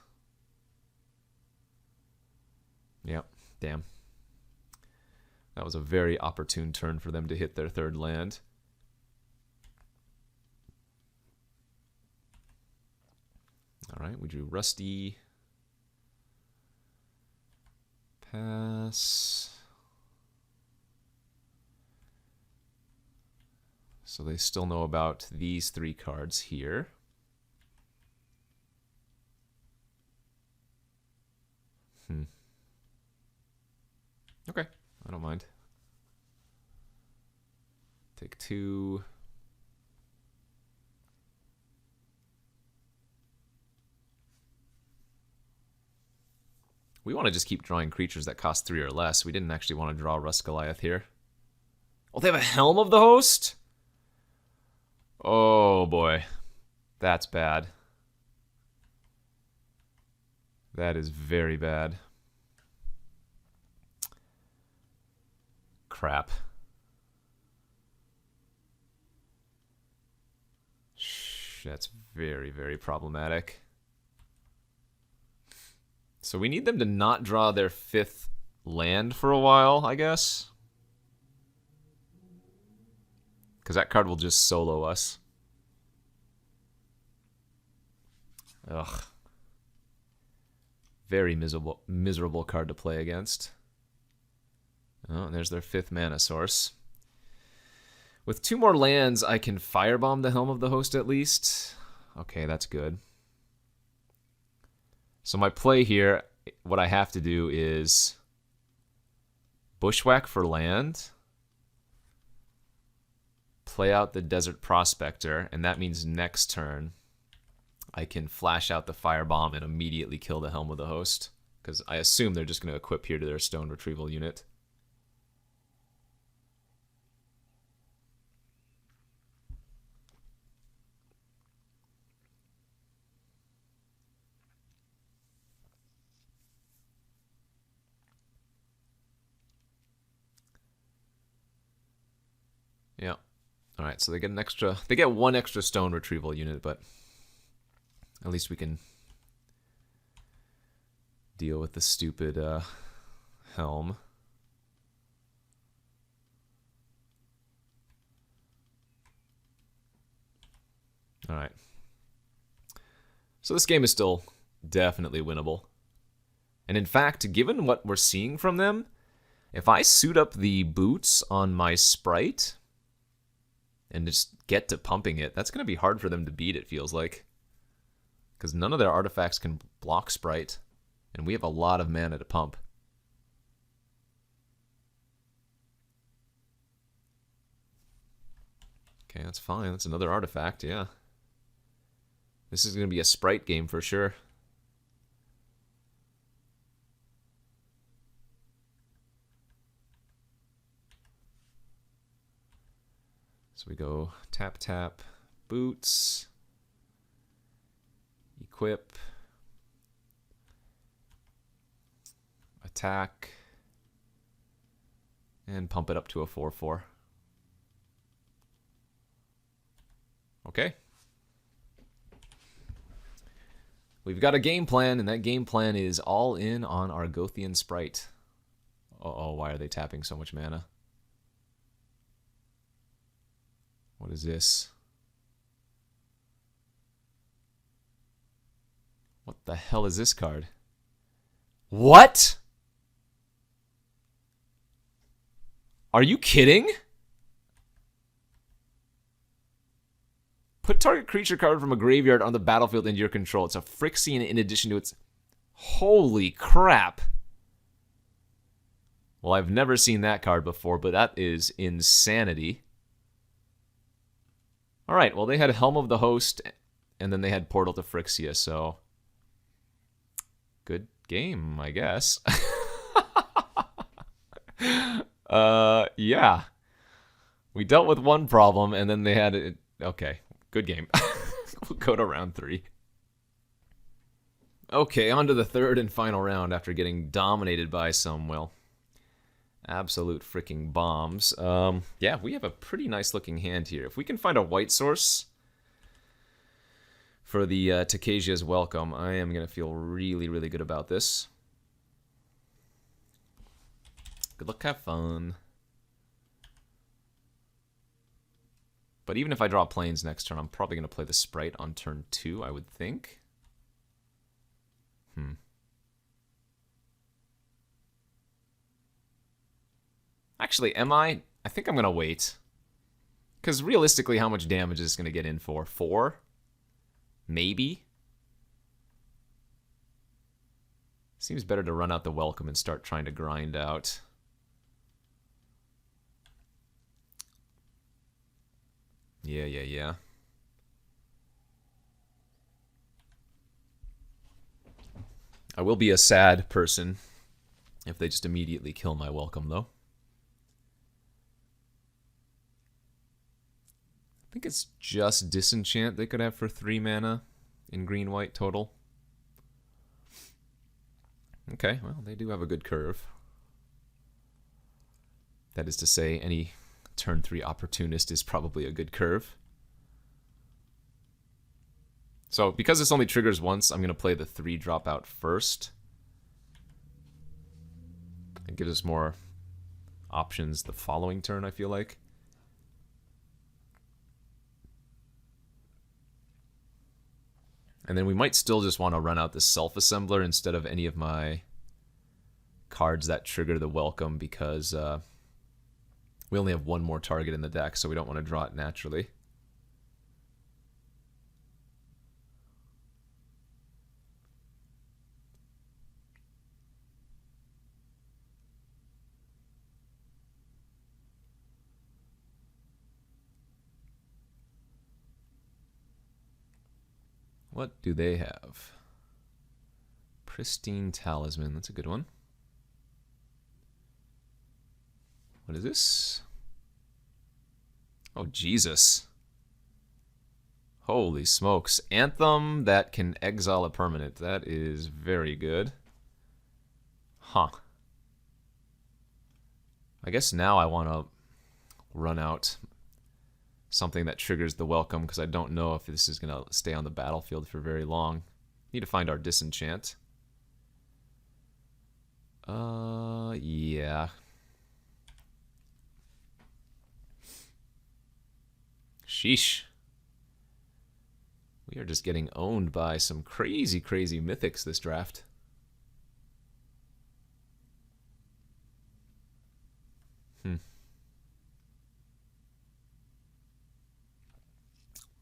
Speaker 1: Yep, damn. That was a very opportune turn for them to hit their third land. All right, we drew Rusty. Pass. So they still know about these 3 cards here. Okay, I don't mind. Take 2. We want to just keep drawing creatures that cost 3 or less. We didn't actually want to draw Rust Goliath here. Oh, they have a Helm of the Host? Oh, boy. That's bad. That is very bad. Crap. That's very, very problematic. So we need them to not draw their 5th land for a while, I guess. Because that card will just solo us. Ugh. Very miserable card to play against. Oh, and there's their 5th mana source. With 2 more lands, I can firebomb the Helm of the Host at least. Okay, that's good. So my play here, what I have to do is Bushwhack for land, play out the Desert Prospector, and that means next turn I can flash out the Firebomb and immediately kill the Helm of the Host, because I assume they're just going to equip here to their Stone Retrieval unit. Yeah. All right, so they get an extra. They get 1 extra Stone Retrieval unit, but at least we can deal with the stupid Helm. All right. So this game is still definitely winnable. And in fact, given what we're seeing from them, if I suit up the boots on my Sprite and just get to pumping it, that's going to be hard for them to beat, it feels like. Because none of their artifacts can block Sprite, and we have a lot of mana to pump. Okay, that's fine. That's another artifact, yeah. This is going to be a Sprite game for sure. So we go tap, tap, boots, equip, attack, and pump it up to a 4/4. Okay. We've got a game plan, and that game plan is all in on our Gothian Sprite. Uh-oh, why are they tapping so much mana? What is this? What the hell is this card? What? Are you kidding? Put target creature card from a graveyard on the battlefield into your control. It's a Phyrexian in addition to its... Holy crap. Well, I've never seen that card before, but that is insanity. All right, well, they had Helm of the Host, and then they had Portal to Phyrexian, so... Good game, I guess. Yeah. We dealt with one problem, and then they had it. Okay, good game. We'll go to round 3. Okay, on to the third and final round after getting dominated by some, well, absolute freaking bombs. Yeah, we have a pretty nice looking hand here. If we can find a white source for the Takesia's Welcome, I am going to feel really, really good about this. Good luck, have fun. But even if I draw planes next turn, I'm probably going to play the Sprite on turn 2, I would think. Actually, am I? I think I'm going to wait. Because realistically, how much damage is this going to get in for? 4? Maybe? Seems better to run out the welcome and start trying to grind out. Yeah. I will be a sad person if they just immediately kill my welcome, though. I think it's just Disenchant they could have for 3 mana in green-white total. Okay, well, they do have a good curve. That is to say, any turn 3 opportunist is probably a good curve. So, because this only triggers once, I'm going to play the 3 dropout first. It gives us more options the following turn, I feel like. And then we might still just want to run out the self-assembler instead of any of my cards that trigger the welcome because we only have one more target in the deck, so we don't want to draw it naturally. What do they have? Pristine Talisman. That's a good one. What is this? Oh, Jesus. Holy smokes. Anthem that can exile a permanent. That is very good. Huh. I guess now I want to run out something that triggers the welcome because I don't know if this is going to stay on the battlefield for very long. Need to find our Disenchant. Yeah. Sheesh. We are just getting owned by some crazy, crazy mythics this draft.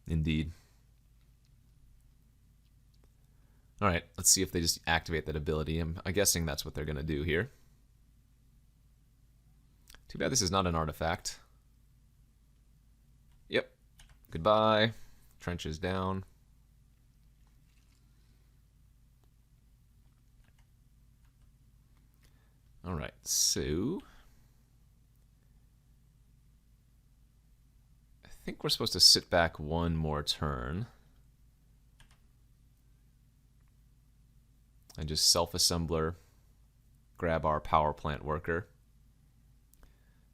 Speaker 1: Indeed. Alright, let's see if they just activate that ability. I'm guessing that's what they're going to do here. Too bad this is not an artifact. Yep. Goodbye. Trenches down. Alright, so I think we're supposed to sit back one more turn and just self-assembler, grab our power plant worker,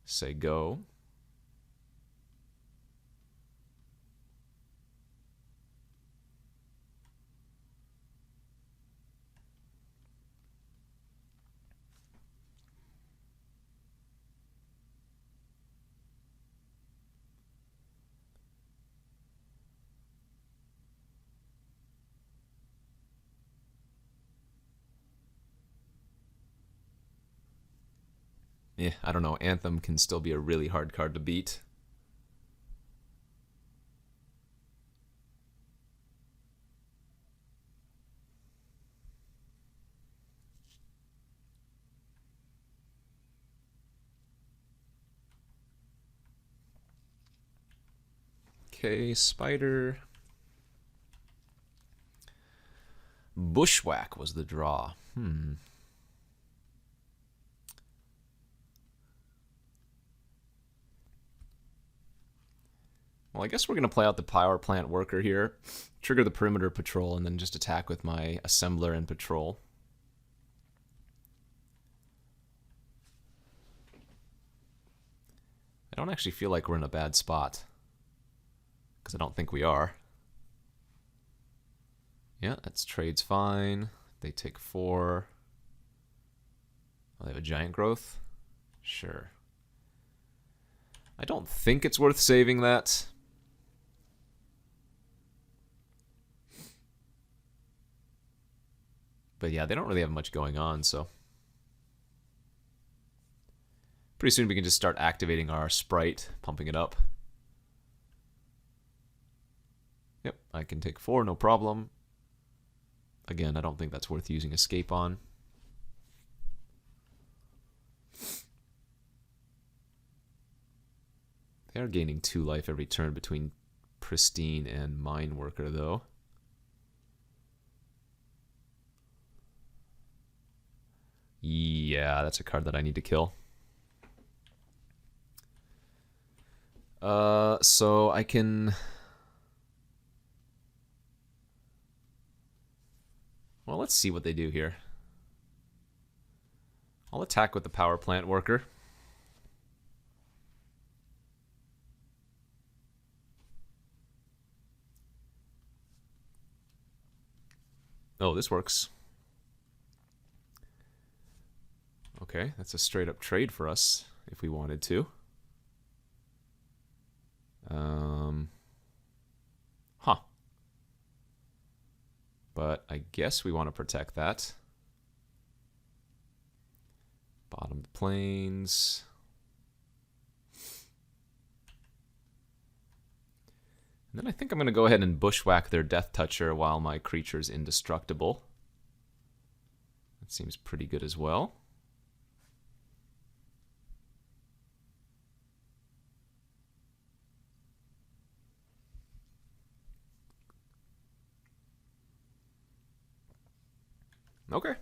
Speaker 1: say go. Yeah, I don't know. Anthem can still be a really hard card to beat. Okay, Spider. Bushwhack was the draw. Well, I guess we're going to play out the power plant worker here, trigger the perimeter patrol, and then just attack with my assembler and patrol. I don't actually feel like we're in a bad spot, because I don't think we are. Yeah, that's trade's fine. They take 4. Oh, they have a giant growth. Sure. I don't think it's worth saving that. But yeah, they don't really have much going on, so... Pretty soon we can just start activating our Sprite, pumping it up. Yep, I can take 4, no problem. Again, I don't think that's worth using Escape on. They are gaining 2 life every turn between Pristine and Mine Worker, though. Yeah, that's a card that I need to kill. So I can... Well, let's see what they do here. I'll attack with the Power Plant Worker. Oh, this works. Okay, that's a straight up trade for us if we wanted to. Huh. But I guess we want to protect that. Bottom of the plains. And then I think I'm going to go ahead and bushwhack their Death Toucher while my creature's indestructible. That seems pretty good as well. Okay.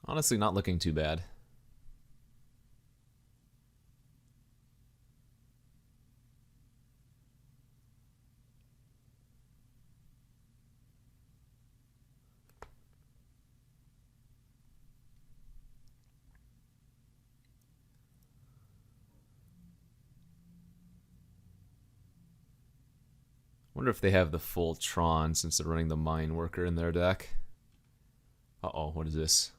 Speaker 1: Honestly, not looking too bad. Wonder if they have the full Tron since they're running the Mine Worker in their deck. Uh-oh, what is this?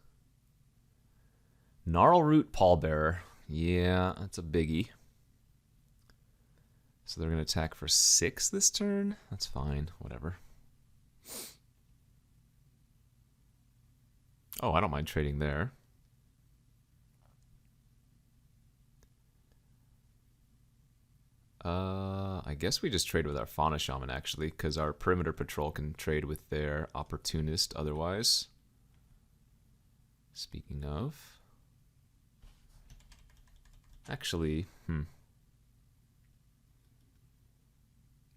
Speaker 1: Gnarlroot Pallbearer. Yeah, that's a biggie. So they're going to attack for 6 this turn? That's fine, whatever. Oh, I don't mind trading there. I guess we just trade with our Fauna Shaman, actually, because our Perimeter Patrol can trade with their Opportunist otherwise. Speaking of... Actually,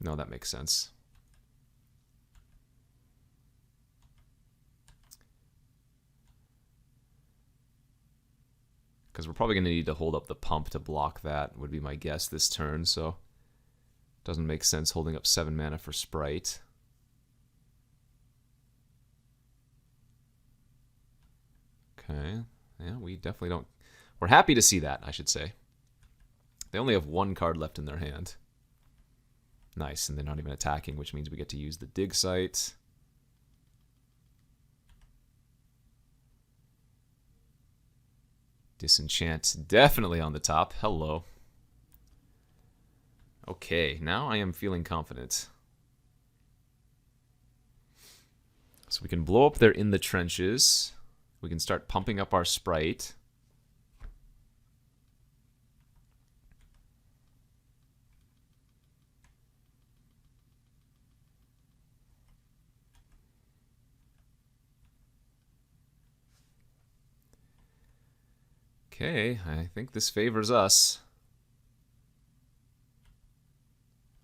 Speaker 1: no, that makes sense. Because we're probably going to need to hold up the pump to block that, would be my guess this turn, so... Doesn't make sense holding up 7 mana for Sprite. Okay, yeah, we definitely don't... We're happy to see that, I should say. They only have 1 card left in their hand. Nice, and they're not even attacking, which means we get to use the Dig Site. Disenchant, definitely on the top. Hello. Okay, now I am feeling confident. So we can blow up their In the Trenches. We can start pumping up our Sprite. Okay, I think this favors us.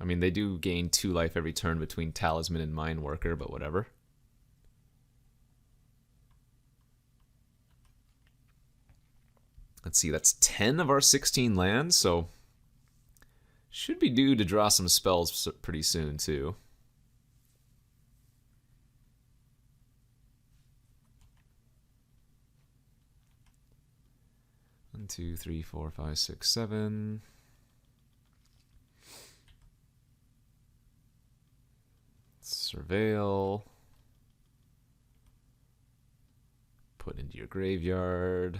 Speaker 1: I mean, they do gain 2 life every turn between Talisman and Mine Worker, but whatever. Let's see, that's 10 of our 16 lands, so should be due to draw some spells pretty soon, too. One, 2, 3, 4, 5, 6, 7. Surveil. Put into your graveyard.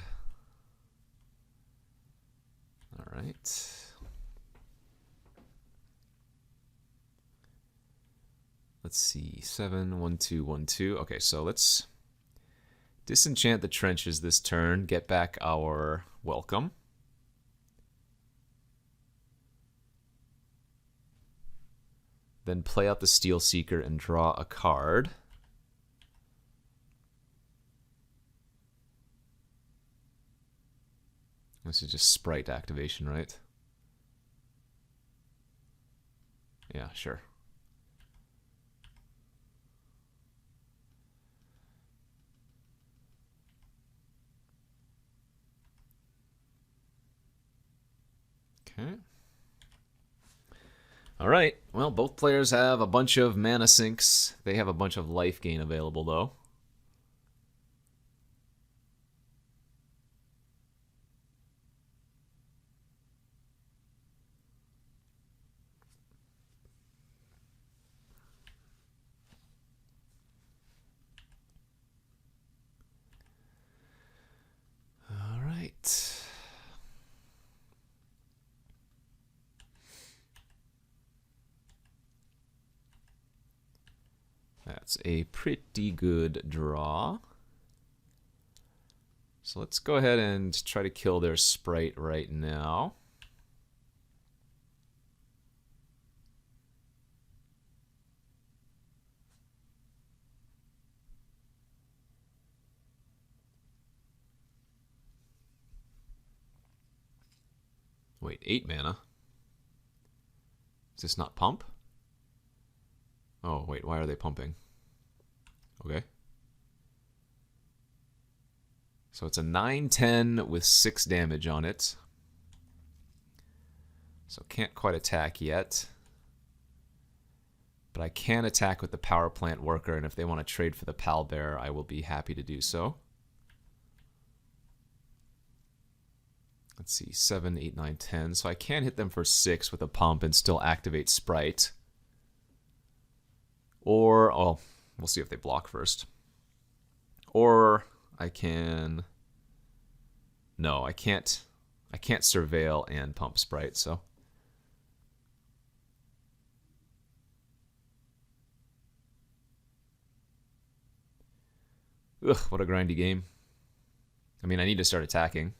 Speaker 1: All right. Let's see. 7, 1, 2, 1, 2. Okay, so let's disenchant the trenches this turn. Get back our welcome. Then play out the Steel Seeker and draw a card. This is just sprite activation, right? Yeah, sure. Okay. All right. Well, both players have a bunch of mana sinks. They have a bunch of life gain available, though. All right. That's a pretty good draw. So let's go ahead and try to kill their sprite right now. Wait, 8 mana? Is this not pump? Oh, wait, why are they pumping? Okay. So it's a 9/10 with 6 damage on it. So can't quite attack yet. But I can attack with the power plant worker, and if they want to trade for the pal bear, I will be happy to do so. Let's see, 7, 8, 9, 10. So I can hit them for 6 with a pump and still activate sprite. Or, oh, we'll see if they block first. Or I can... No, I can't surveil and pump sprite, so... Ugh, what a grindy game. I mean, I need to start attacking.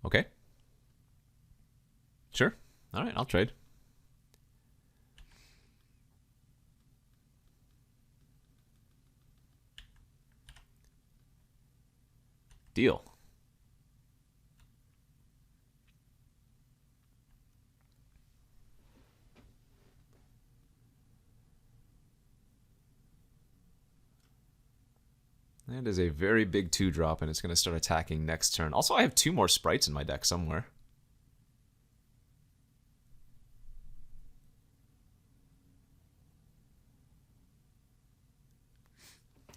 Speaker 1: Okay. Sure. All right, I'll trade. Deal. That is a very big 2-drop, and it's going to start attacking next turn. Also, I have 2 more sprites in my deck somewhere.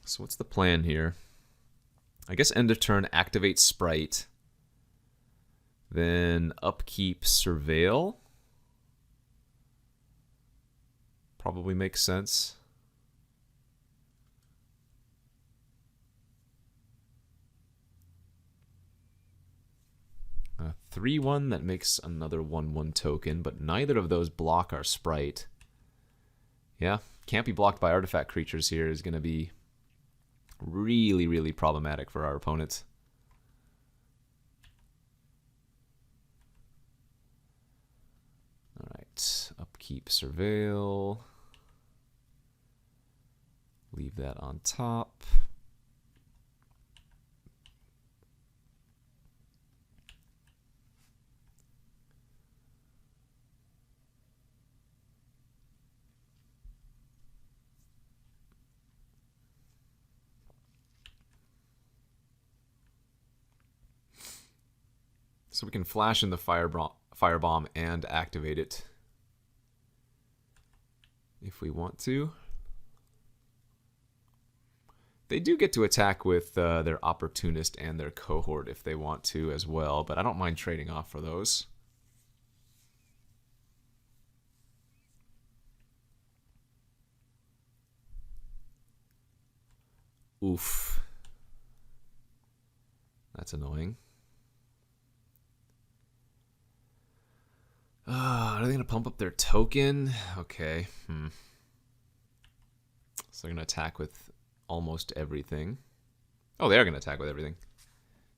Speaker 1: So what's the plan here? I guess end of turn, activate sprite. Then upkeep surveil. Probably makes sense. 3/1 that makes another 1/1 token, but neither of those block our sprite. Yeah, can't be blocked by artifact creatures here is going to be really, really problematic for our opponents. All right, upkeep surveil. Leave that on top. So we can flash in the firebomb and activate it if we want to. They do get to attack with their Opportunist and their Cohort if they want to as well, but I don't mind trading off for those. Oof. That's annoying. Are they going to pump up their token? Okay. So they're going to attack with almost everything. Oh, they are going to attack with everything.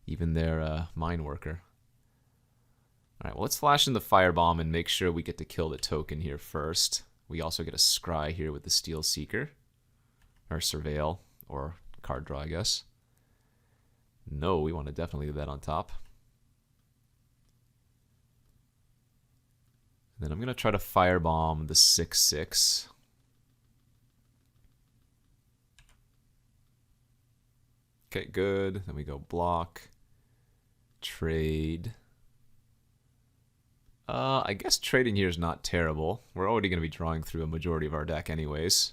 Speaker 1: Even their mine worker. Alright, well, let's flash in the Firebomb and make sure we get to kill the token here first. We also get a Scry here with the Steel Seeker. Or Surveil. Or card draw, I guess. No, we want to definitely leave that on top. Then I'm going to try to Firebomb the 6/6. Okay, good. Then we go block, trade. I guess trading here is not terrible. We're already going to be drawing through a majority of our deck anyways.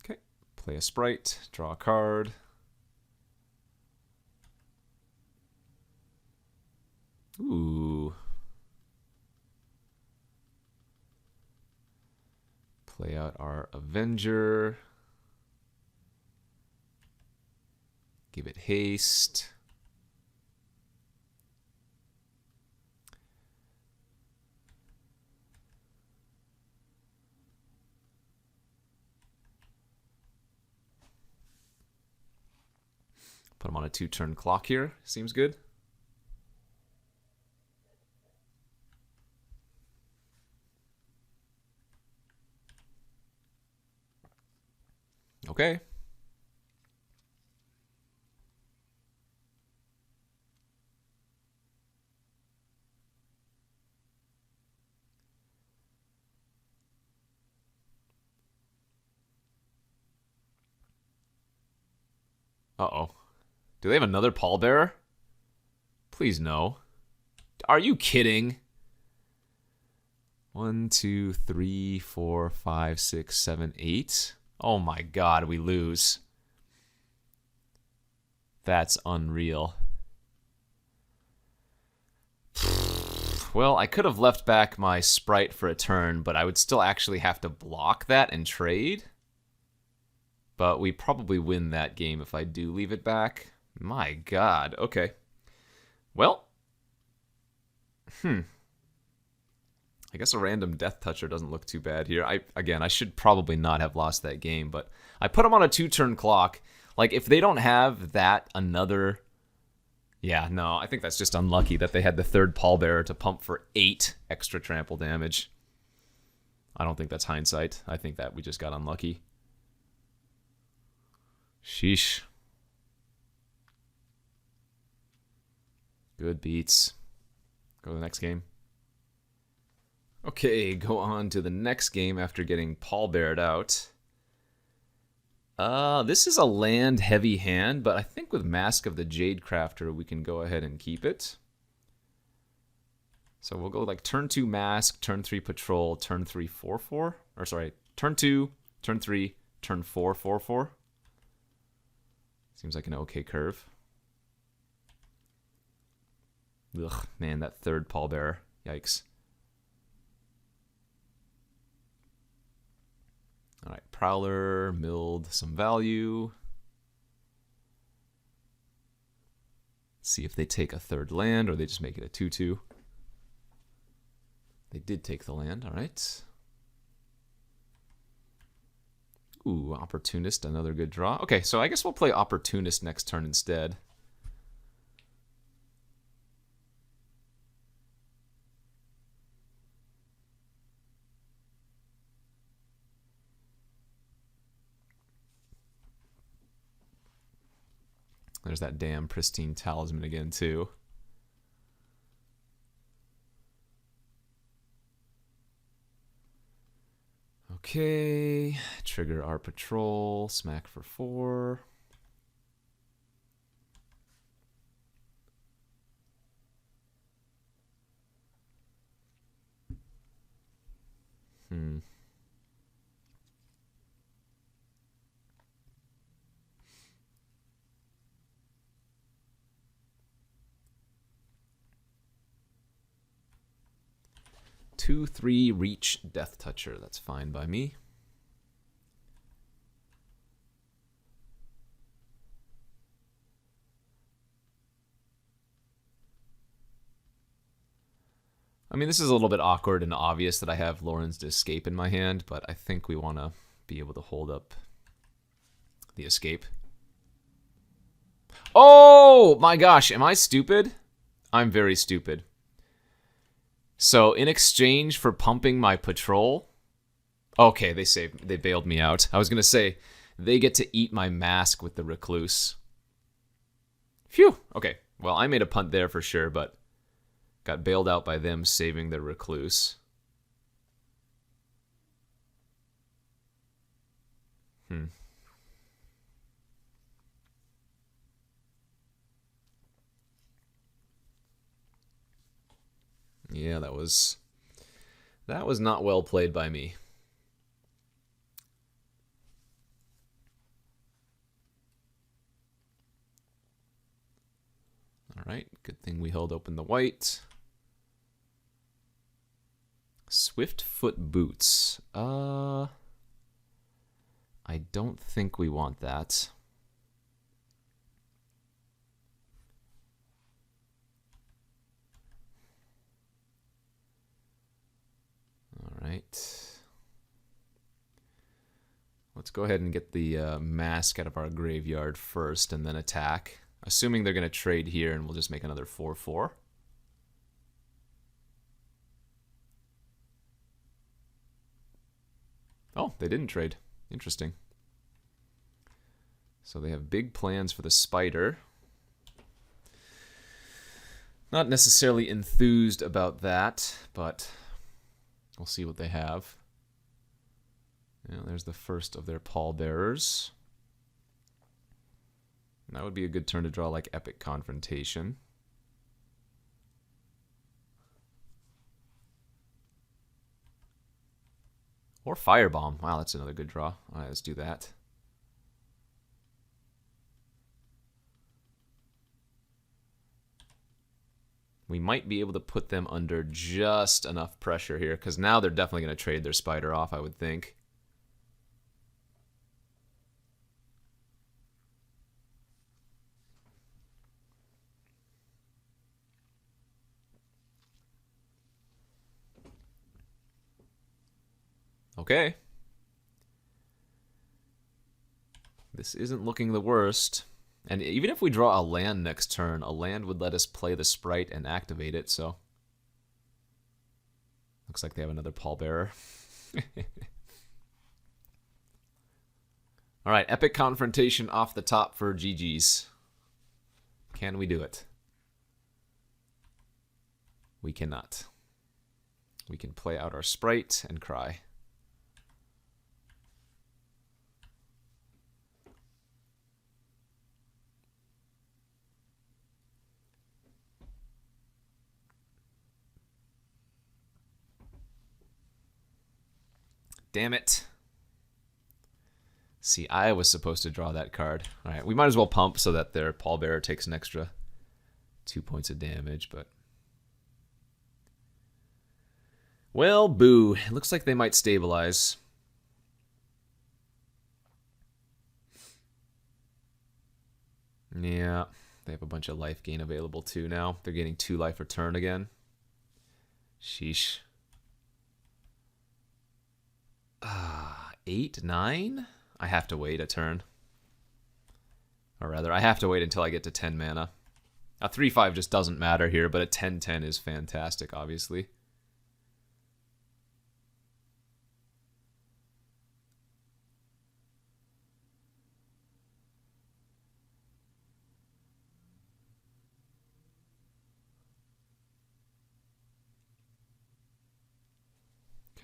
Speaker 1: Okay, play a Sprite, draw a card. Ooh. Play out our Avenger. Give it haste. Put him on a 2-turn clock here. Seems good. Okay. Uh-oh. Do they have another pallbearer? Please no. Are you kidding? 1, 2, 3, 4, 5, 6, 7, 8. Oh my god, we lose. That's unreal. Well, I could have left back my Sprite for a turn, but I would still actually have to block that and trade. But we probably win that game if I do leave it back. My god, okay. Well. I guess a random Death Toucher doesn't look too bad here. Again, I should probably not have lost that game, but I put them on a 2-turn clock. Like, if they don't have that another... Yeah, no, I think that's just unlucky that they had the third pallbearer to pump for 8 extra trample damage. I don't think that's hindsight. I think that we just got unlucky. Sheesh. Good beats. Go to the next game. Okay, go on to the next game after getting pallbeared out. This is a land-heavy hand, but I think with Mask of the Jadecrafter, we can go ahead and keep it. So we'll go like turn 2 Mask, turn 3 Patrol, turn 3 4/4. Or sorry, turn 2, turn 3, turn 4 4/4. Seems like an okay curve. Ugh, man, that third pallbearer. Yikes. Alright, Prowler, milled some value. See if they take a third land or they just make it a 2/2. They did take the land, alright. Ooh, Opportunist, another good draw. Okay, so I guess we'll play Opportunist next turn instead. There's that damn Pristine Talisman again, too. Okay, trigger our patrol, smack for 4. Two, 3 reach Death Toucher. That's fine by me. I mean, this is a little bit awkward and obvious that I have Lauren's Escape in my hand, but I think we want to be able to hold up the Escape. Oh my gosh, am I stupid? I'm very stupid. So in exchange for pumping my patrol, okay, they bailed me out. I was gonna say they get to eat my mask with the Recluse. Phew. Okay, well I made a punt there for sure, but got bailed out by them saving their Recluse. Yeah, that was not well played by me. All right, good thing we held open the white. Swiftfoot Boots. I don't think we want that. All right. Let's go ahead and get the mask out of our graveyard first and then attack. Assuming they're going to trade here and we'll just make another 4/4. Oh, they didn't trade. Interesting. So they have big plans for the spider. Not necessarily enthused about that, but we'll see what they have. Yeah, there's the first of their pallbearers. That would be a good turn to draw like Epic Confrontation. Or Firebomb. Wow, that's another good draw. All right, let's do that. We might be able to put them under just enough pressure here, because now they're definitely going to trade their spider off, I would think. Okay. This isn't looking the worst. And even if we draw a land next turn, a land would let us play the sprite and activate it, so. Looks like they have another pallbearer. Alright, Epic Confrontation off the top for GG's. Can we do it? We cannot. We can play out our sprite and cry. Damn it. See, I was supposed to draw that card. All right, we might as well pump so that their pallbearer takes an extra 2 points of damage, but... Well, boo. It looks like they might stabilize. Yeah, they have a bunch of life gain available too now. They're getting 2 life return again. Sheesh. 8, 9? I have to wait a turn. Or rather, I have to wait until I get to 10 mana. A 3/5 just doesn't matter here, but a 10/10 is fantastic, obviously.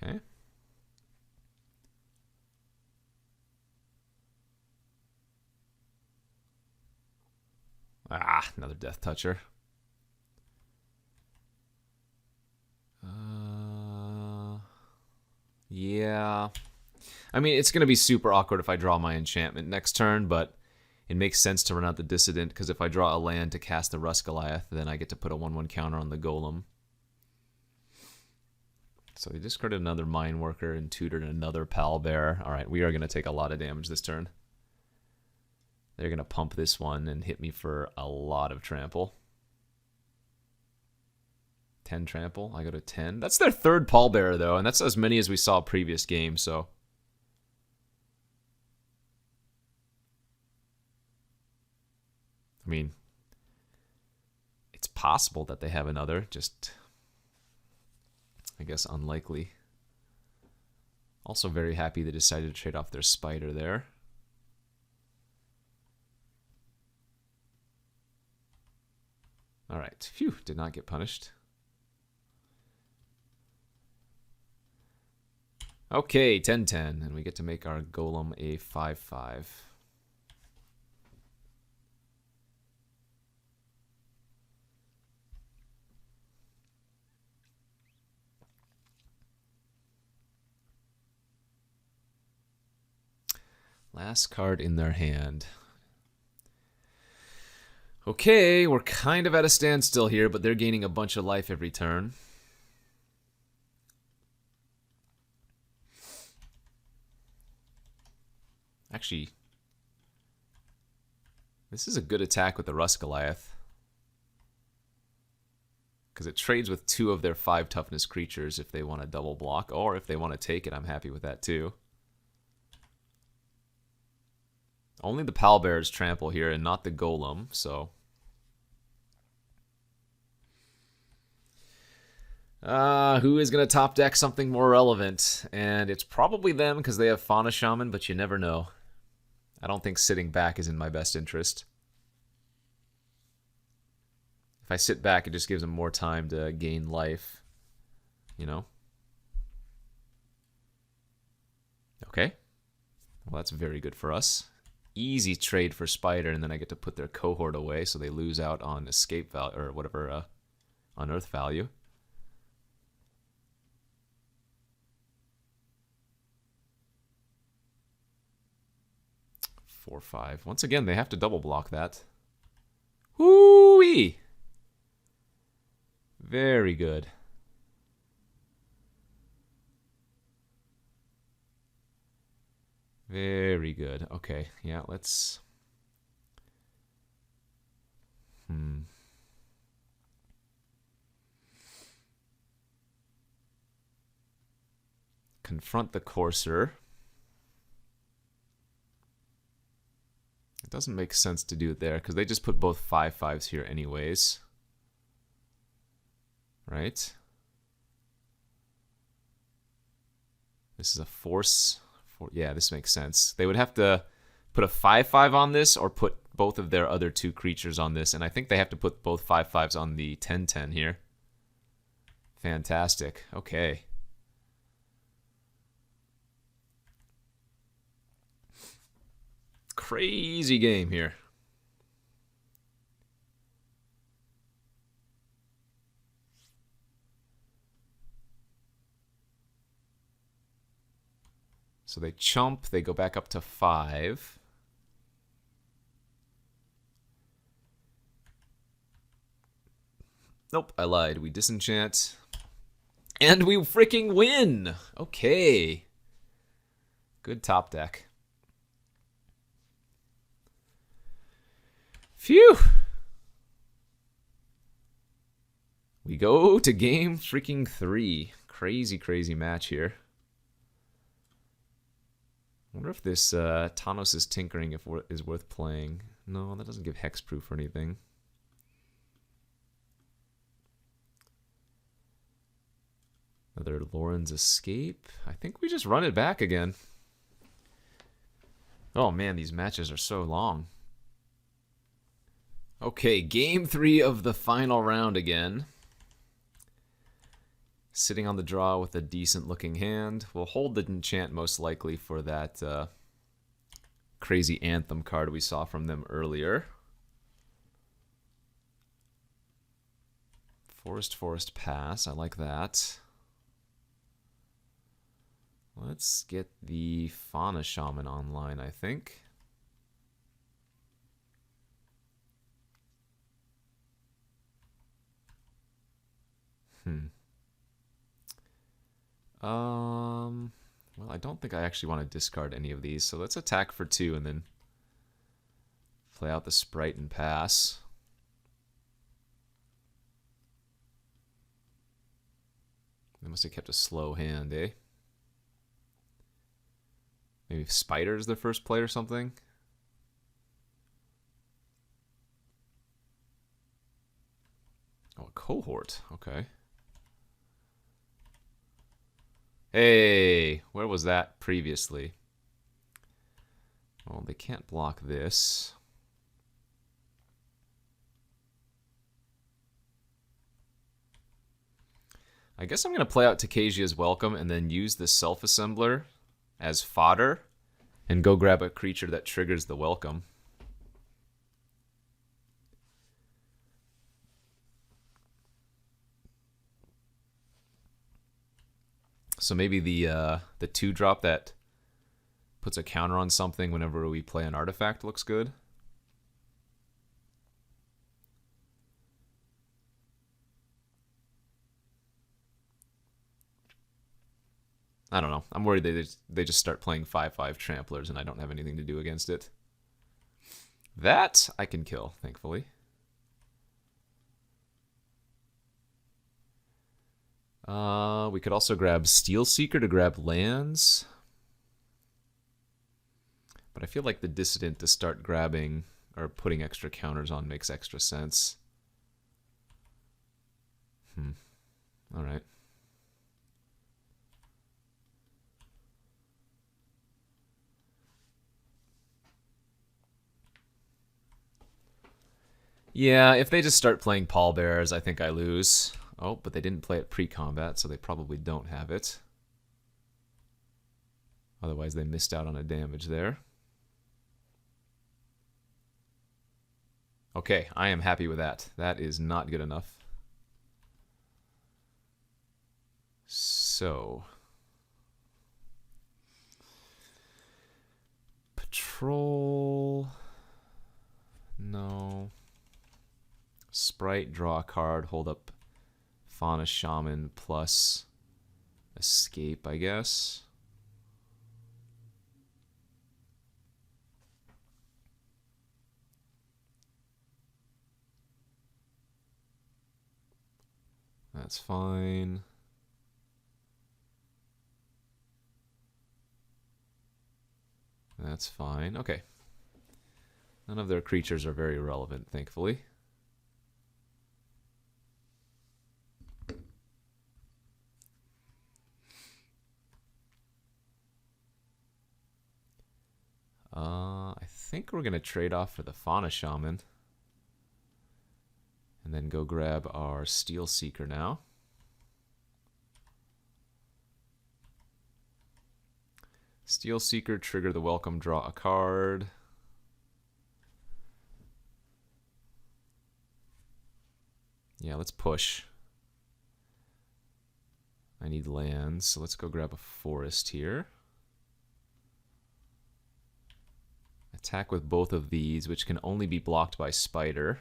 Speaker 1: Okay. Ah, another Death Toucher. Yeah. I mean, it's going to be super awkward if I draw my enchantment next turn, but it makes sense to run out the Dissident, because if I draw a land to cast the Rust Goliath, then I get to put a 1/1 counter on the Golem. So they discarded another Mine Worker and tutored another Pallbearer. Alright, we are going to take a lot of damage this turn. They're going to pump this one and hit me for a lot of trample. 10 trample. I go to 10. That's their third Pallbearer, though, and that's as many as we saw previous game, so... I mean, it's possible that they have another, just... I guess unlikely. Also very happy they decided to trade off their Spider there. Alright, phew, did not get punished. Okay, 10-10, and we get to make our Golem a 5/5. Last card in their hand. Okay, we're kind of at a standstill here, but they're gaining a bunch of life every turn. Actually, this is a good attack with the Rust Goliath, because it trades with 2 of their 5 toughness creatures if they want to double block, or if they want to take it, I'm happy with that too. Only the Pallbearers trample here and not the Golem, so... who is going to top deck something more relevant? And it's probably them because they have Fauna Shaman, but you never know. I don't think sitting back is in my best interest. If I sit back, it just gives them more time to gain life, you know? Okay. Well, that's very good for us. Easy trade for Spider, and then I get to put their cohort away, so they lose out on escape value, or whatever, unearth value. Four, 5. Once again, they have to double block that. Whoo-wee! Very good. Very good. Okay, yeah, let's... Confront the Courser. It doesn't make sense to do it there, because they just put both 5/5s here anyways. Right? This is a force... Yeah, this makes sense. They would have to put a 5/5 on this or put both of their other 2 creatures on this. And I think they have to put both 5/5s on the 10/10 here. Fantastic. Okay. Crazy game here. So they chump, they go back up to 5. Nope, I lied. We disenchant. And we freaking win! Okay. Good top deck. Phew! We go to game freaking 3. Crazy, crazy match here. I wonder if this Tanos' Tinkering is worth playing. No, that doesn't give hexproof or anything. Another Lauren's Escape. I think we just run it back again. Oh man, these matches are so long. Okay, game 3 of the final round again. Sitting on the draw with a decent looking hand. We'll hold the enchant most likely for that crazy Anthem card we saw from them earlier. Forest, Forest, pass. I like that. Let's get the Fauna Shaman online, I think. Well, I don't think I actually want to discard any of these, so let's attack for 2 and then play out the Sprite and pass. They must have kept a slow hand, eh? Maybe Spider's their first play or something? Oh, a cohort. Okay. Hey, where was that previously? Well, they can't block this. I guess I'm going to play out Takesia's Welcome and then use the Self-Assembler as fodder and go grab a creature that triggers the Welcome. So maybe the 2-drop that puts a counter on something whenever we play an artifact looks good. I don't know. I'm worried they just start playing 5/5 tramplers and I don't have anything to do against it. That I can kill, thankfully. We could also grab Steel Seeker to grab lands. But I feel like the Dissident to start grabbing or putting extra counters on makes extra sense. All right. Yeah, if they just start playing Pallbearers, I think I lose. Oh, but they didn't play it pre-combat, so they probably don't have it. Otherwise, they missed out on a damage there. Okay, I am happy with that. That is not good enough. So... Patrol... No... Sprite, draw a card, hold up Fauna Shaman plus Escape, I guess. That's fine. That's fine. Okay. None of their creatures are very relevant, thankfully. I think we're going to trade off for the Fauna Shaman. And then go grab our Steel Seeker now. Steel Seeker, trigger the Welcome, draw a card. Yeah, let's push. I need lands, so let's go grab a forest here. Attack with both of these, which can only be blocked by Spider.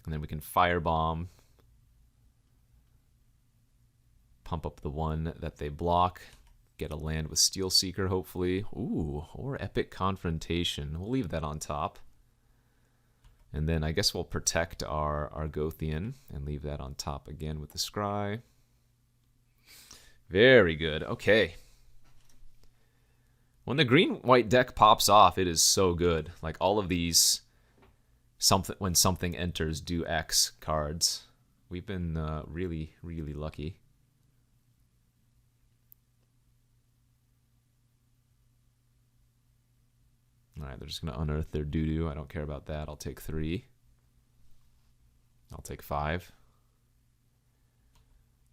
Speaker 1: And then we can Firebomb. Pump up the one that they block. Get a land with Steel Seeker, hopefully. Ooh, or Epic Confrontation. We'll leave that on top. And then I guess we'll protect our Argothian and leave that on top again with the Scry. Very good. Okay. When the green-white deck pops off, it is so good. Like all of these, when something enters, do X cards. We've been really, really lucky. All right, they're just going to unearth their doo-doo. I don't care about that. I'll take 3. I'll take 5.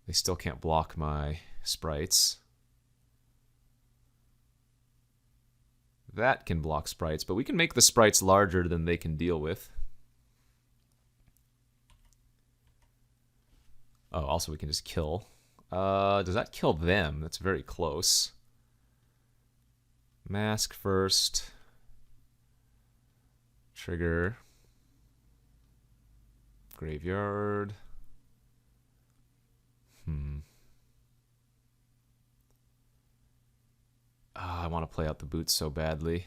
Speaker 1: They still can't block my sprites. That can block sprites, but we can make the sprites larger than they can deal with. Oh, also we can just kill Does that kill them? That's very close. Mask first. Trigger. Graveyard. I want to play out the boots so badly.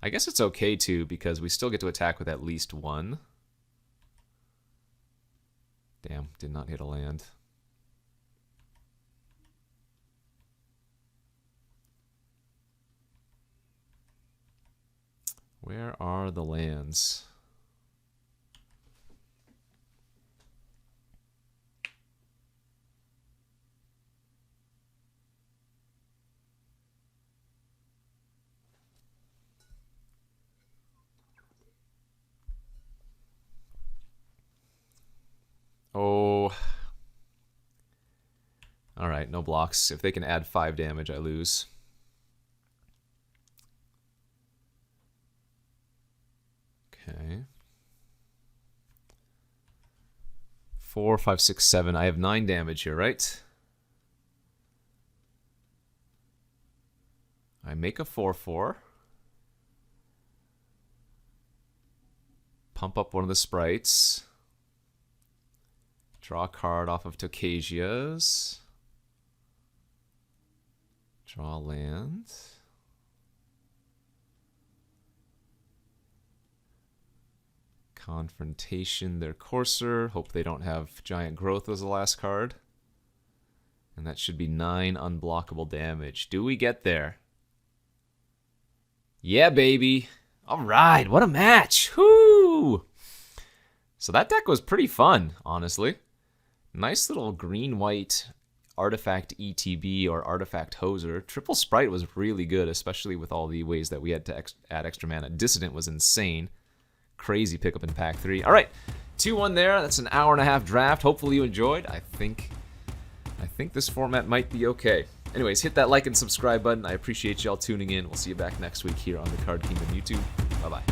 Speaker 1: I guess it's okay too, because we still get to attack with at least one. Damn, did not hit a land. Where are the lands? Oh. Alright, no blocks. If they can add 5 damage, I lose. Okay. 4, 5, 6, 7. I have 9 damage here, right? I make a 4/4. Pump up one of the sprites. Draw a card off of Tokasia's. Draw land. Confrontation their Courser. Hope they don't have Giant Growth as the last card. And that should be 9 unblockable damage. Do we get there? Yeah, baby. All right, what a match. Whoo! So that deck was pretty fun, honestly. Nice little green-white artifact ETB or artifact hoser. Triple Sprite was really good, especially with all the ways that we had to add extra mana. Dissident was insane. Crazy pickup in pack 3. All right, 2-1 there. That's an hour-and-a-half draft. Hopefully you enjoyed. I think this format might be okay. Anyways, hit that like and subscribe button. I appreciate y'all tuning in. We'll see you back next week here on the Card Kingdom YouTube. Bye-bye.